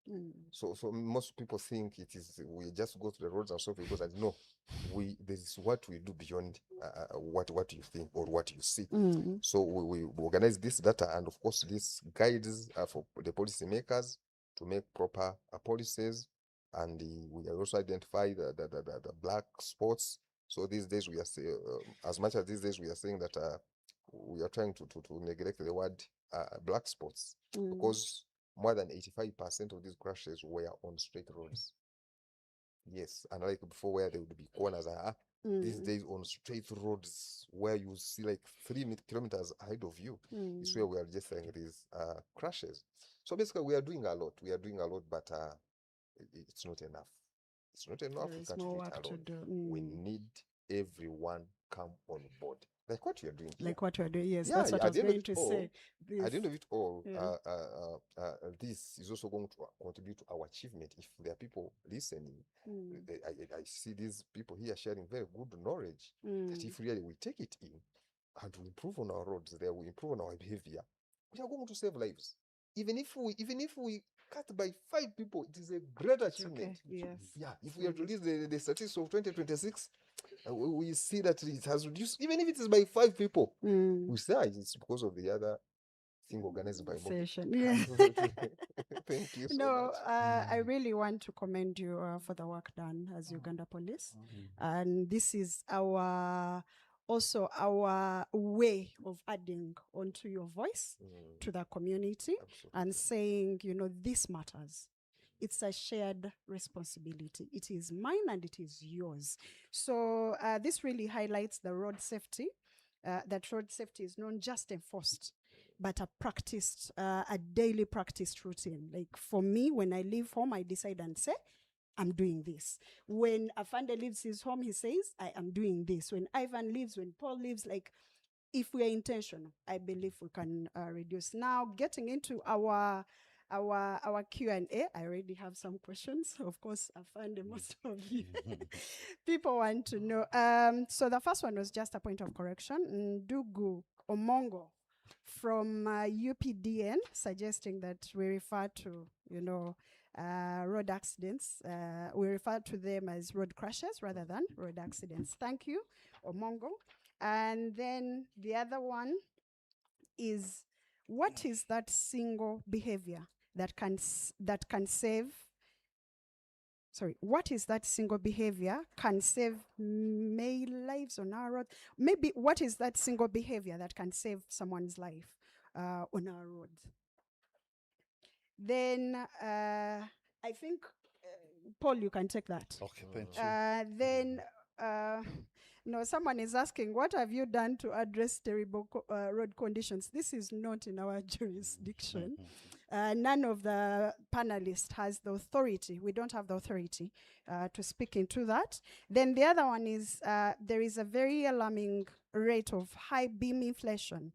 So most people think it is we just go to the roads and solve it, because no, this is what we do beyond what you think or what you see. So we organize this data, and of course this guides for the policymakers to make proper policies, and we also identify the black spots. So these days we are as much as these days we are saying that we are trying to neglect the word black spots, because more than 85% of these crashes were on straight roads. Yes, and like before, where there would be corners, these days on straight roads where you see like 3 kilometers ahead of you, is where we are just saying these crashes. So basically, we are doing a lot. But it's not enough. It's not enough. There We is can't more do it work to alone. do. We need everyone come on board, like what we are doing here. Like what we're doing, yes, Yeah, that's what I at was the end of going it to all, say. at the end of it all, Yeah. this is also going to contribute to our achievement. If there are people listening, I see these people here sharing very good knowledge, that if really we take it in and we improve on our roads there, we improve on our behavior, we are going to save lives. Even if we cut by 5 people, it is a great achievement. Yes. Yeah, if we have to release the statistics of 2026, we see that it has reduced, even if it is by 5 people. We say it's because of the other thing organized by Movit. Session. Yeah. Thank you so No, much. I really want to commend you for the work done as Uganda Police, and this is also our way of adding onto your voice to the community. Absolutely. And saying, this matters. It's a shared responsibility. It is mine and it is yours. So this really highlights the road safety, that road safety is not just enforced, but a daily practiced routine. Like for me, when I leave home, I decide and say, I'm doing this. When Afande leaves his home, he says, I am doing this. When Ivan leaves, when Paul leaves, like if we are intentional, I believe we can reduce. Now, getting into our Q&A, I already have some questions. Of course, Afande, most of you people want to know. So the first one was just a point of correction. Ndugu Omongo from UPDN suggesting that we refer to, road accidents. We refer to them as road crashes rather than road accidents. Thank you, Omongo. And then the other one is, what is that single behavior that can save, what is that single behavior can save male lives on our road? Maybe what is that single behavior that can save someone's life on our roads? Then I think, Paul, you can take that. Okay, thank you. Then someone is asking, what have you done to address terrible road conditions? This is not in our jurisdiction. None of the panelists has the authority. We don't have the authority to speak into that. Then the other one is, there is a very alarming rate of high beam inflation.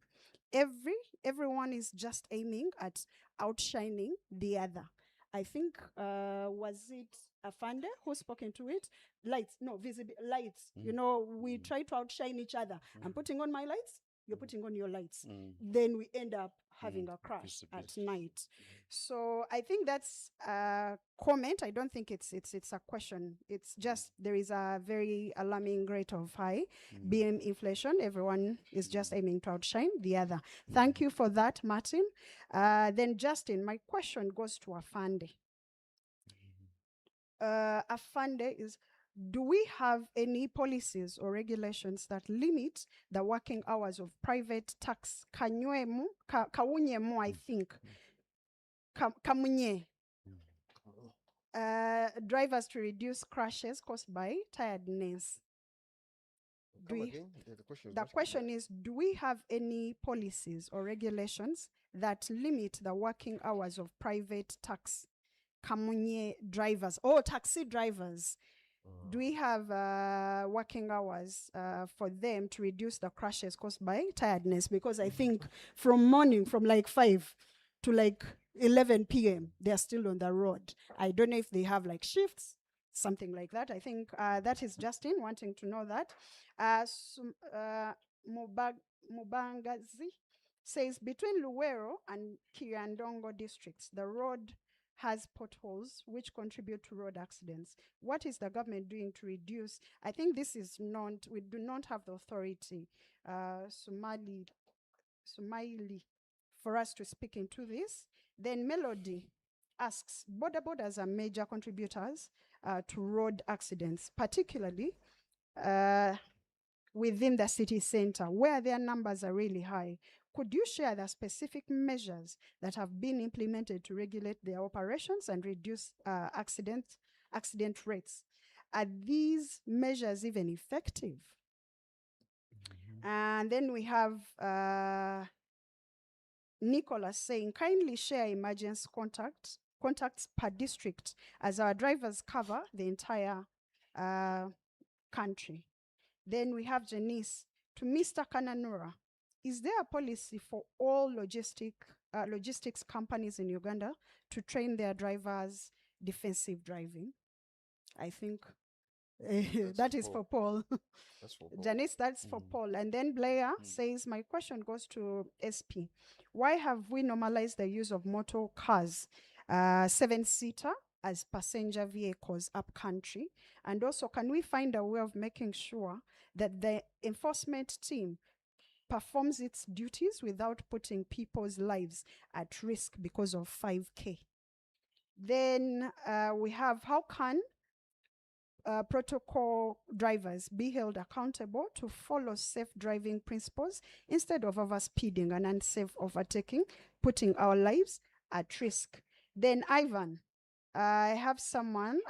Everyone is just aiming at outshining the other. I think, was it Afande who spoke into it? Lights, no, visible lights. We try to outshine each other. I'm putting on my lights, you're putting on your lights. Then we end up having a crash at night. So I think that's a comment. I don't think it's a question. It's just there is a very alarming rate of high beam inflation. Everyone is just aiming to outshine the other. Thank you for that, Martin. Then Justin, my question goes to Afande. Afande is, do we have any policies or regulations that limit the working hours of private tax kawunyemu, I think, kamunye, drivers to reduce crashes caused by tiredness? The question is, do we have any policies or regulations that limit the working hours of private tax kamunye drivers or taxi drivers? Do we have working hours for them to reduce the crashes caused by tiredness? Because I think from morning, from like 5 to like 11 p.m., they're still on the road. I don't know if they have like shifts, something like that. I think that is Justin wanting to know that. Mubangazi says, between Luwero and Kirandongo districts, the road has potholes which contribute to road accidents. What is the government doing to reduce? I think this is not, we do not have the authority, Somali, for us to speak into this. Then Melody asks, borders are major contributors to road accidents, particularly within the city center, where their numbers are really high. Could you share the specific measures that have been implemented to regulate their operations and reduce accident rates? Are these measures even effective? And then we have Nicholas saying, kindly share emergency contacts per district, as our drivers cover the entire country. Then we have Janice, to Mr. Kananura, is there a policy for all logistics companies in Uganda to train their drivers defensive driving? I think that is for Paul. That's for Paul. Janice, that's for Paul. And then Blair says, my question goes to SP. Why have we normalized the use of motor cars, 7-seater, as passenger vehicles up country? And also, can we find a way of making sure that the enforcement team performs its duties without putting people's lives at risk because of 5K? Then we have, how can protocol drivers be held accountable to follow safe driving principles instead of overspeeding and unsafe overtaking, putting our lives at risk? Then Ivan, I have someone,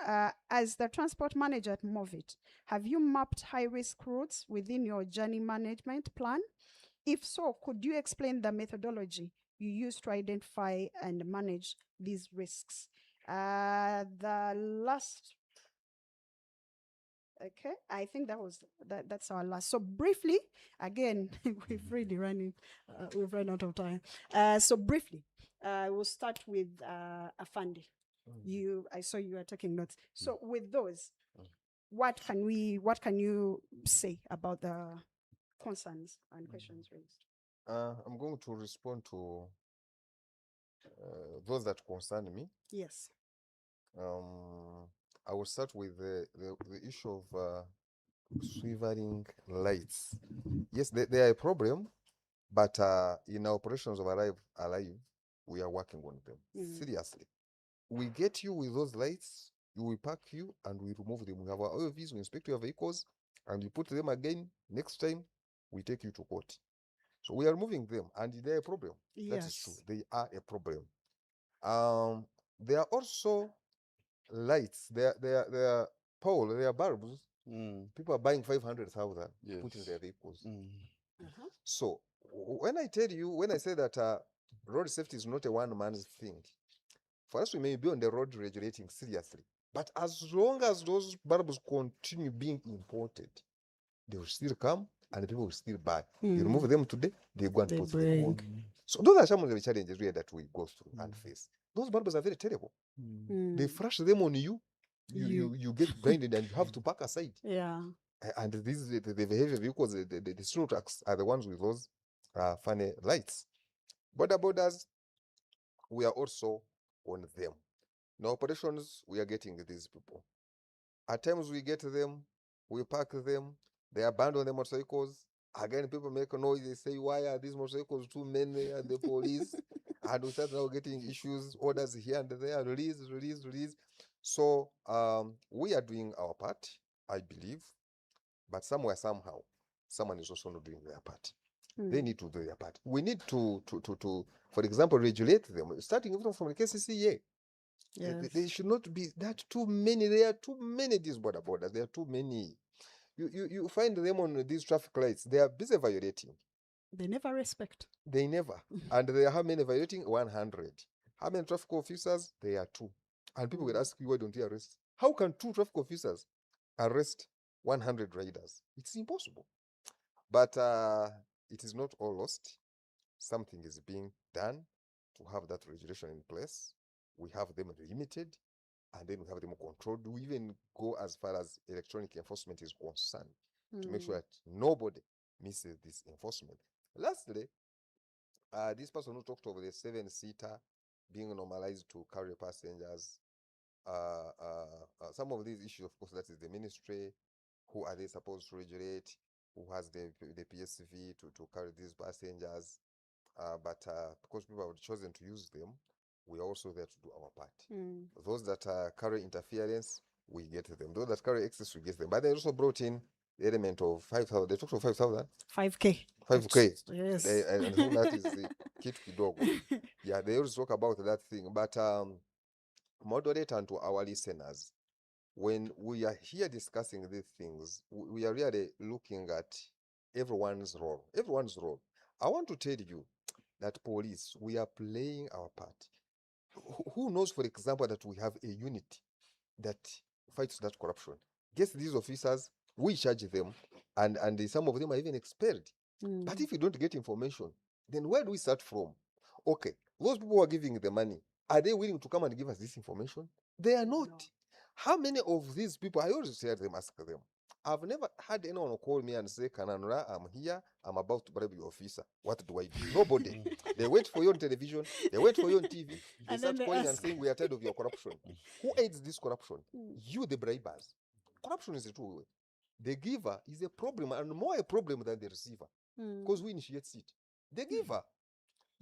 as the transport manager at Movit, have you mapped high-risk routes within your journey management plan? If so, could you explain the methodology you use to identify and manage these risks? The last, okay, I think that's our last. So briefly, again, we've run out of time. So briefly, we'll start with Afandi. I saw you are taking notes. So with those, what can you say about the concerns and questions raised? I'm going to respond to those that concern me. Yes. I will start with the issue of swiveling lights. Yes, they are a problem, but in our operations of Alive, we are working on them seriously. We get you with those lights, we pack you, and we remove them. We have our OVs, we inspect your vehicles, and we put them again. Next time, we take you to court. So we are removing them, and they're a problem. That is true. Yes. They are a problem. There are also lights. They are pole. They are bulbs. People are buying 500,000 to put in their vehicles. So when I say that road safety is not a one man's thing, for us we may be on the road regulating seriously, but as long as those bulbs continue being imported, they will still come and people will still buy. You remove them today, they go and They put them break. on. So those are some of the challenges really that we go through and face. Those bulbs are very terrible. They flash them on you. You get blinded and you have to park aside. Yeah. And these the heavy vehicles, the snow trucks are the ones with those funny lights. Borders, we are also on them. In operations, we are getting these people. At times we get them, we park them, they abandon the motorcycles. Again, people make a noise, they say, why are these motorcycles too many at the police? And we start now getting issues, orders here and there, release. So we are doing our part, I believe, but somewhere, somehow, someone is also not doing their part. They need to do their part. We need to for example, regulate them, starting even from the KCCA. Yes. They should not be that too many. There are too many these borders. There are too many. You find them on these traffic lights. They are busy violating. They never respect. They never. And they are how many violating? 100. How many traffic officers? They are 2. And people will ask you, why don't you arrest? How can 2 traffic officers arrest 100 riders? It's impossible. But it is not all lost. Something is being done to have that regulation in place. We have them limited, and then we have them controlled. We even go as far as electronic enforcement is concerned to make sure that nobody misses this enforcement. Lastly, this person who talked over the 7-seater being normalized to carry passengers, some of these issues, of course, that is the ministry. Who are they supposed to regulate? Who has the PSV to carry these passengers? But because people have chosen to use them, we are also there to do our part. Those that carry interference, we get them. Those that carry excess, we get them. But they also brought in the element of 5,000. They talked of 5,000. 5K. 5K. Yes. And so that is the kit kidogo. Yeah, they always talk about that thing. But moderate and to our listeners, when we are here discussing these things, we are really looking at everyone's role. Everyone's role. I want to tell you that police, we are playing our part. Who knows, for example, that we have a unit that fights that corruption? Guess these officers, we charge them, and some of them are even expelled. But if you don't get information, then where do we start from? Okay, those people who are giving the money, are they willing to come and give us this information? They are not. No. How many of these people, I always tell them, ask them, I've never had anyone call me and say, Kananura, I'm here, I'm about to bribe your officer. What do I do? Nobody. They wait for you on television, they wait for you on TV, they And start then they calling and ask. saying, we are tired of your corruption. Who aids this corruption? You, the bribers. Corruption is a two-way. The giver is a problem, and more a problem than the receiver, because who initiates it? The giver.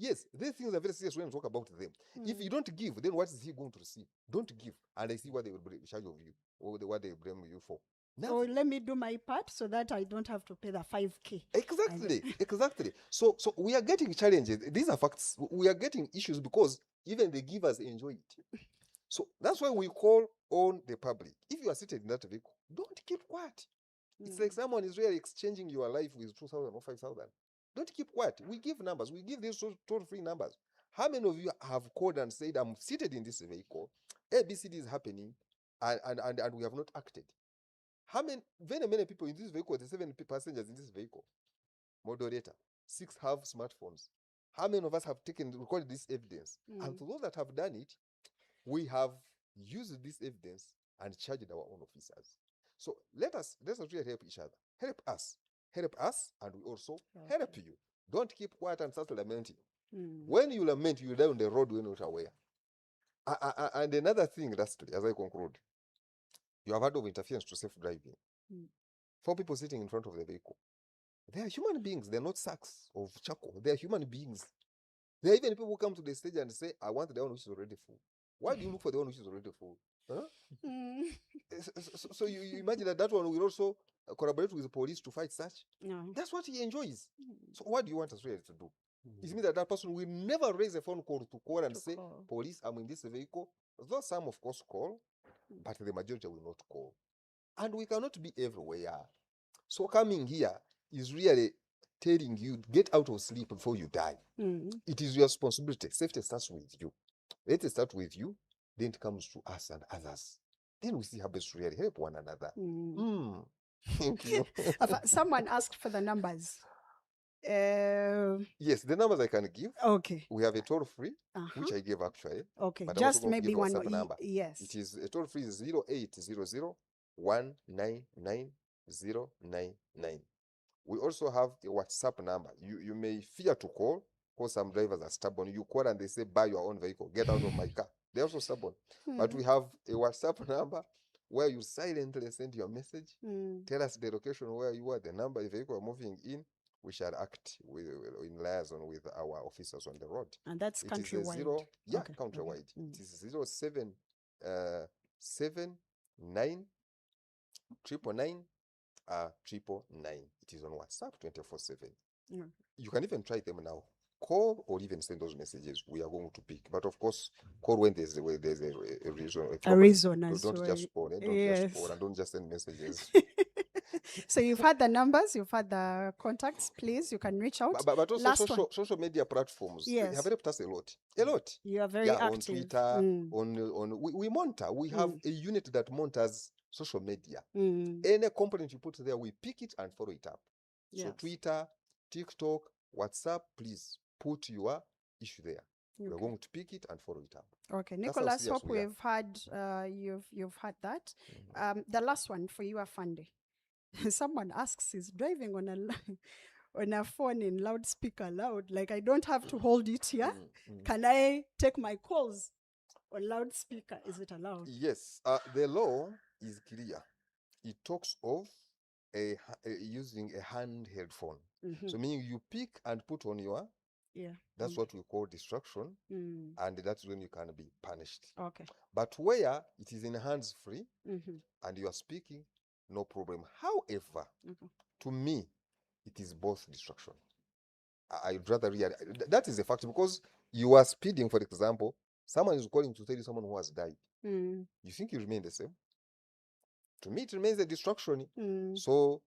Yes, these things are very serious when we talk about them. If you don't give, then what is he going to receive? Don't give, and I see what they will charge of you, or what they blame you for. So let me do my part so that I don't have to pay the 5K. Exactly. So we are getting challenges. These are facts. We are getting issues because even the givers enjoy it. So that's why we call on the public. If you are seated in that vehicle, don't keep quiet. It's like someone is really exchanging your life with 2,000 or 5,000. Don't keep quiet. We give numbers. We give these toll-free numbers. How many of you have called and said, I'm seated in this vehicle, ABCD is happening, and we have not acted? How many, very many people in this vehicle, the 7 passengers in this vehicle, moderator, 6 have smartphones. How many of us have recorded this evidence? And for those that have done it, we have used this evidence and charged our own officers. So let us really help each other. Help us, and we also help you. Don't keep quiet and start lamenting. When you lament, you die on the road when you're not aware. And another thing, lastly, as I conclude, you have heard of interference to safe driving. Four people sitting in front of the vehicle. They are human beings. They're not sacks of charcoal. They are human beings. There are even people who come to the stage and say, I want the one which is already full. Why do you look for the one which is already full? Huh? So you imagine that one will also collaborate with the police to fight such? No. That's what he enjoys. So what do you want us really to do? It means that that person will never raise a phone call to call and say, police, I'm in this vehicle. Though some, of course, call, but the majority will not call. And we cannot be everywhere. So coming here is really telling you, get out of sleep before you die. It is your responsibility. Safety starts with you. Let it start with you, then it comes to us and others. Then we see how best to really help one another. Thank you. Someone asked for the numbers. Yes, the numbers I can give. Okay. We have a toll-free, which I gave actually. Okay, but just maybe one number. Yes. It is a toll-free 0800 199 099. We also have a WhatsApp number. You may fear to call because some drivers are stubborn. You call and they say, buy your own vehicle, get out of my car. They're also stubborn. But we have a WhatsApp number where you silently send your message, tell us the location where you are, the number of the vehicle moving in. We shall act in liaison with our officers on the road. And that's countrywide. Countrywide. It is 07 79 999 999. It is on WhatsApp 24/7. You can even try them now. Call or even send those messages. We are going to pick. But of course, call when there's a reason. A reason as well. Don't just call. Just call and don't just send messages. So you've had the numbers, you've had the contacts. Please, you can reach out. But also social media platforms. Yes. They have helped us a lot. A lot. You are very active. On Twitter, we monitor. We have a unit that monitors social media. Any component you put there, we pick it and follow it up. So Twitter, TikTok, WhatsApp, please put your issue there. We're going to pick it and follow it up. Okay, Nicholas, hope we've had you've had that. The last one for you, Afande. Someone asks, is driving on a phone in loudspeaker loud? Like I don't have to hold it here. Can I take my calls on loudspeaker? Is it allowed? Yes, the law is clear. It talks of using a handheld phone. So meaning you pick and put on your. That's what we call distraction, and that's when you can be punished. Okay. But where it is in hands free and you are speaking, no problem. However, to me, it is both distraction. I'd rather that is a fact, because you are speeding, for example, someone is calling to tell you someone who has died. You think you remain the same? To me, it remains a distraction. So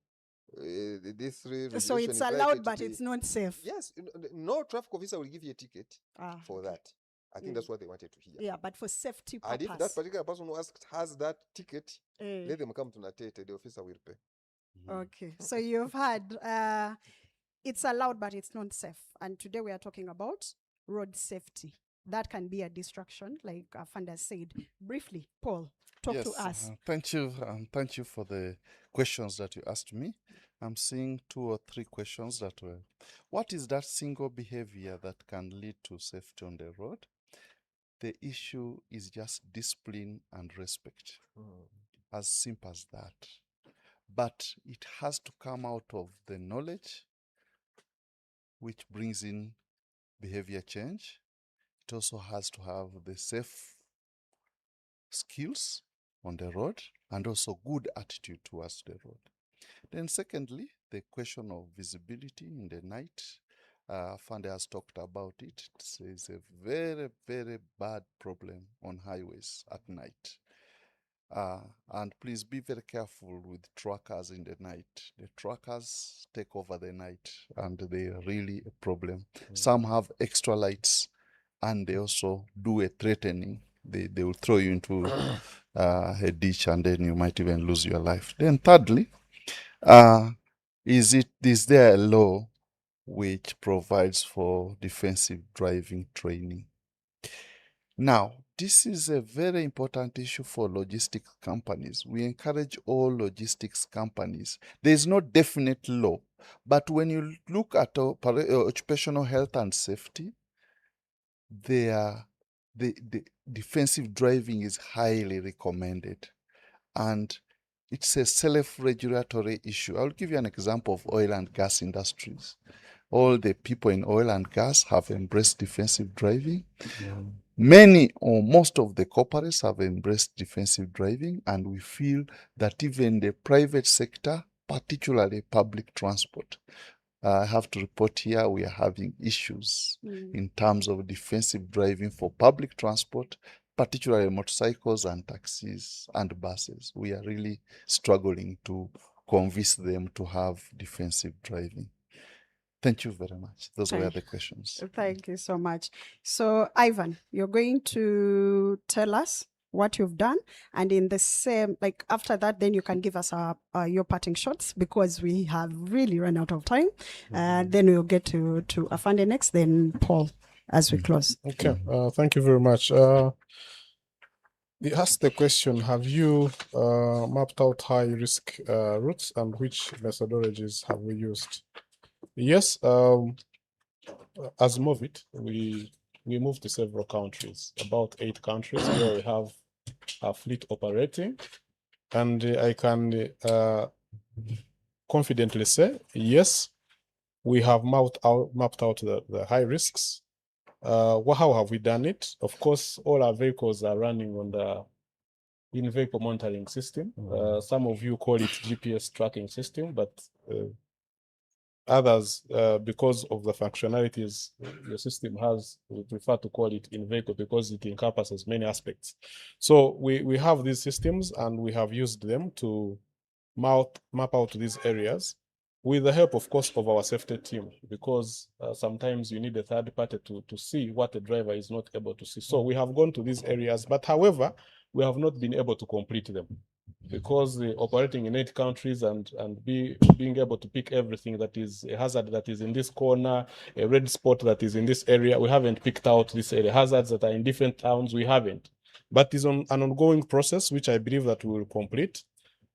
so it's allowed, but it's not safe. Yes, no traffic officer will give you a ticket for that. I think that's what they wanted to hear. Yeah, but for safety purpose. And if that particular person who asked has that ticket, let them come to Natete, the officer will pay. Okay, so you've had it's allowed, but it's not safe. And today we are talking about road safety. That can be a distraction, like Afanda said. Briefly, Paul, talk to us. Thank you. Thank you for the questions that you asked me. I'm seeing 2 or 3 questions that were, what is that single behavior that can lead to safety on the road? The issue is just discipline and respect. As simple as that. But it has to come out of the knowledge, which brings in behavior change. It also has to have the safe skills on the road and also good attitude towards the road. Then secondly, the question of visibility in the night. Fande has talked about it. It's a very, very bad problem on highways at night. And please be very careful with truckers in the night. The truckers take over the night and they are really a problem. Some have extra lights and they also do a threatening. They will throw you into a ditch and then you might even lose your life. Then thirdly, is there a law which provides for defensive driving training? Now, this is a very important issue for logistics companies. We encourage all logistics companies. There is no definite law, but when you look at occupational health and safety, the defensive driving is highly recommended, and it's a self-regulatory issue. I'll give you an example of oil and gas industries. All the people in oil and gas have embraced defensive driving. Many or most of the corporates have embraced defensive driving, and we feel that even the private sector, particularly public transport, I have to report here we are having issues in terms of defensive driving for public transport, particularly motorcycles and taxis and buses. We are really struggling to convince them to have defensive driving. Thank you very much. Those were the questions. Thank you so much. So, Ivan, you're going to tell us what you've done, and in the same, like after that, then you can give us your parting shots, because we have really run out of time. Then we'll get to Afande next, then Paul, as we close. Okay, thank you very much. He asked the question, have you mapped out high risk routes, and which methodologies have we used? Yes, as Movit, we moved to several countries, about 8 countries where we have a fleet operating, and I can confidently say, yes, we have mapped out the high risks. How have we done it? Of course, all our vehicles are running on the in-vehicle monitoring system. Some of you call it GPS tracking system, but others, because of the functionalities the system has, we prefer to call it in-vehicle because it encompasses many aspects. So we have these systems, and we have used them to map out these areas with the help, of course, of our safety team, because sometimes you need a third party to see what the driver is not able to see. So we have gone to these areas, but however, we have not been able to complete them, because operating in 8 countries and being able to pick everything that is a hazard that is in this corner, a red spot that is in this area, we haven't picked out this area. Hazards that are in different towns, we haven't. But it's an ongoing process, which I believe that we will complete.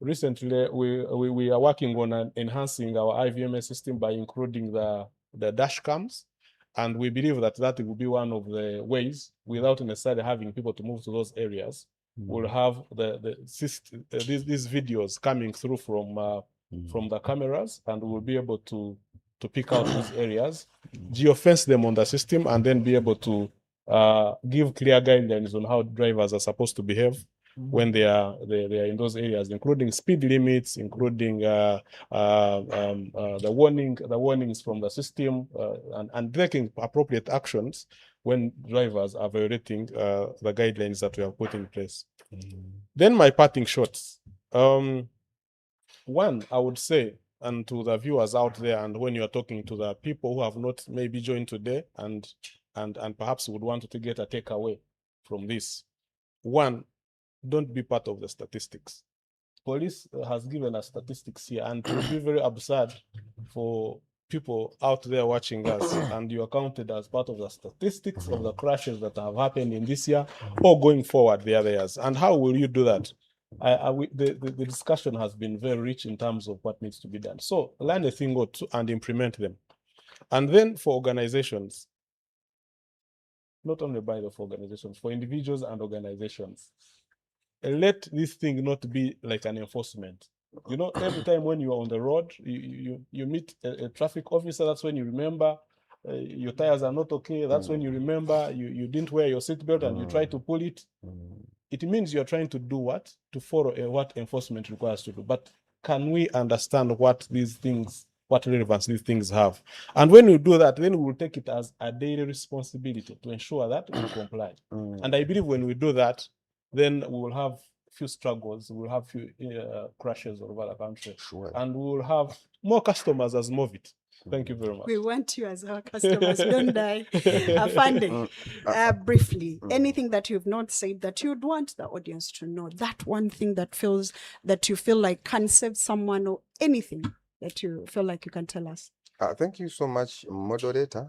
Recently, we are working on enhancing our IVMS system by including the dash cams, and we believe that that will be one of the ways, without necessarily having people to move to those areas. We'll have these videos coming through from the cameras, and we'll be able to pick out these areas, geofence them on the system, and then be able to give clear guidelines on how drivers are supposed to behave when they are in those areas, including speed limits, including the warnings from the system, and taking appropriate actions when drivers are violating the guidelines that we have put in place. Then my parting shots. One, I would say, and to the viewers out there, and when you are talking to the people who have not maybe joined today and perhaps would want to get a takeaway from this. One, don't be part of the statistics. Police has given us statistics here, and it would be very absurd for people out there watching us and you are counted as part of the statistics of the crashes that have happened in this year or going forward the other years. And how will you do that? The discussion has been very rich in terms of what needs to be done. So learn a thing or two and implement them. And then for organizations, not only by the organizations, for individuals and organizations, let this thing not be like an enforcement. You know, every time when you are on the road, you meet a traffic officer, that's when you remember your tires are not okay. That's when you remember you didn't wear your seatbelt and you try to pull it. It means you're trying to do what? To follow what enforcement requires to do. But can we understand what these things, what relevance these things have? And when we do that, then we will take it as a daily responsibility to ensure that we comply. And I believe when we do that, then we will have few struggles, we will have few crashes all over the country. Sure. And we will have more customers as Movit. Thank you very much. We want you as our customers, don't die. Afande, briefly, anything that you've not said that you'd want the audience to know, that one thing that you feel like can save someone, or anything that you feel like you can tell us. Thank you so much, moderator.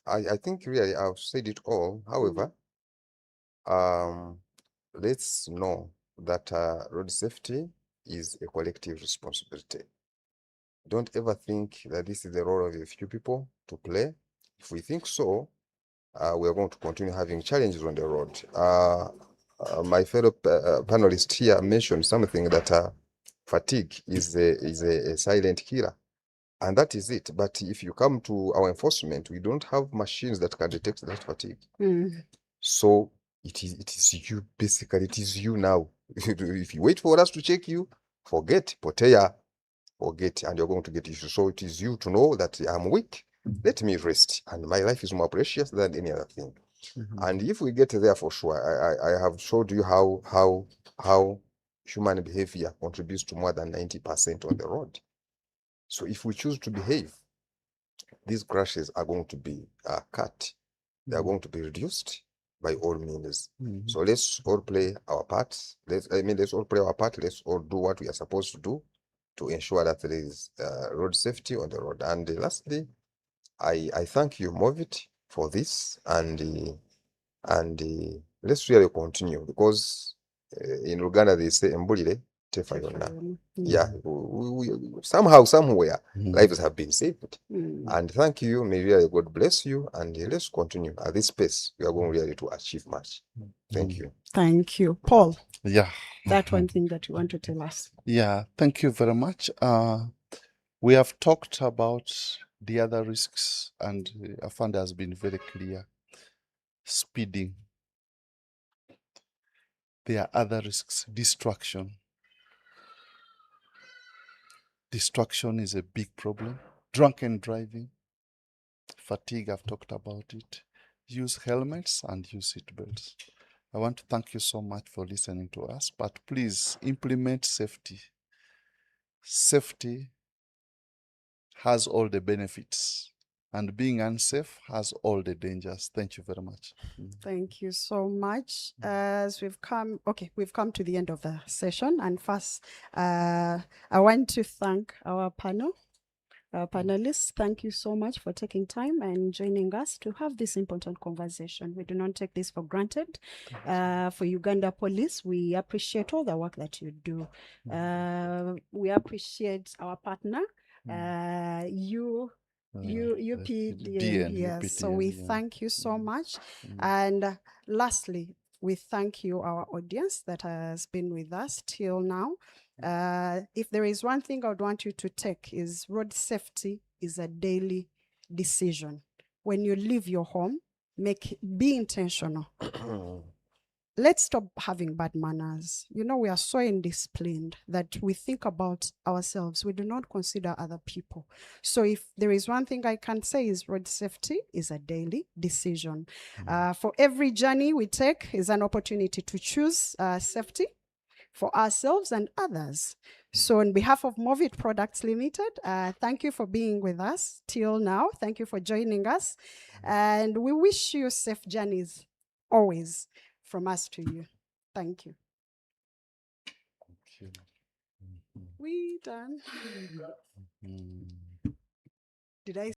I think really I've said it all. However, let's know that road safety is a collective responsibility. Don't ever think that this is the role of a few people to play. If we think so, we are going to continue having challenges on the road. My fellow panelist here mentioned something that fatigue is a silent killer. And that is it. But if you come to our enforcement, we don't have machines that can detect that fatigue. So it is you, basically, it is you now. If you wait for us to check you, forget, potea, forget, and you're going to get issues. So it is you to know that I'm weak, let me rest. And my life is more precious than any other thing. And if we get there, for sure, I have showed you how human behavior contributes to more than 90% on the road. So if we choose to behave, these crashes are going to be cut. They are going to be reduced by all means. So let's all play our parts. Let's all play our part. Let's all do what we are supposed to do to ensure that there is road safety on the road. And lastly, I thank you, Movit, for this, and let's really continue, because in Uganda they say embulire tefa yonna. Yeah, somehow, somewhere, lives have been saved. And thank you. May really God bless you. And let's continue at this pace. We are going really to achieve much. Thank you. Thank you. Paul, Yeah. that one thing that you want to tell us. Yeah, thank you very much. We have talked about the other risks, and Afanda has been very clear. Speeding. There are other risks. Distraction. Distraction is a big problem. Drunken driving. Fatigue, I've talked about it. Use helmets and use seat belts. I want to thank you so much for listening to us, but please implement safety. Safety has all the benefits, and being unsafe has all the dangers. Thank you very much. Thank you so much. As we've come to the end of the session, and first, I want to thank our panel. Panelists, thank you so much for taking time and joining us to have this important conversation. We do not take this for granted. For Uganda Police, we appreciate all the work that you do. We appreciate our partner, UPDN. Yes, so we thank you so much. And lastly, we thank you, our audience that has been with us till now. If there is one thing I would want you to take, is road safety is a daily decision. When you leave your home, be intentional. Let's stop having bad manners. You know, we are so indisciplined that we think about ourselves. We do not consider other people. So if there is one thing I can say, is road safety is a daily decision. For every journey we take is an opportunity to choose safety for ourselves and others. So on behalf of Movit Products Limited, thank you for being with us till now. Thank you for joining us. And we wish you safe journeys always from us to you. Thank you. We done. Did I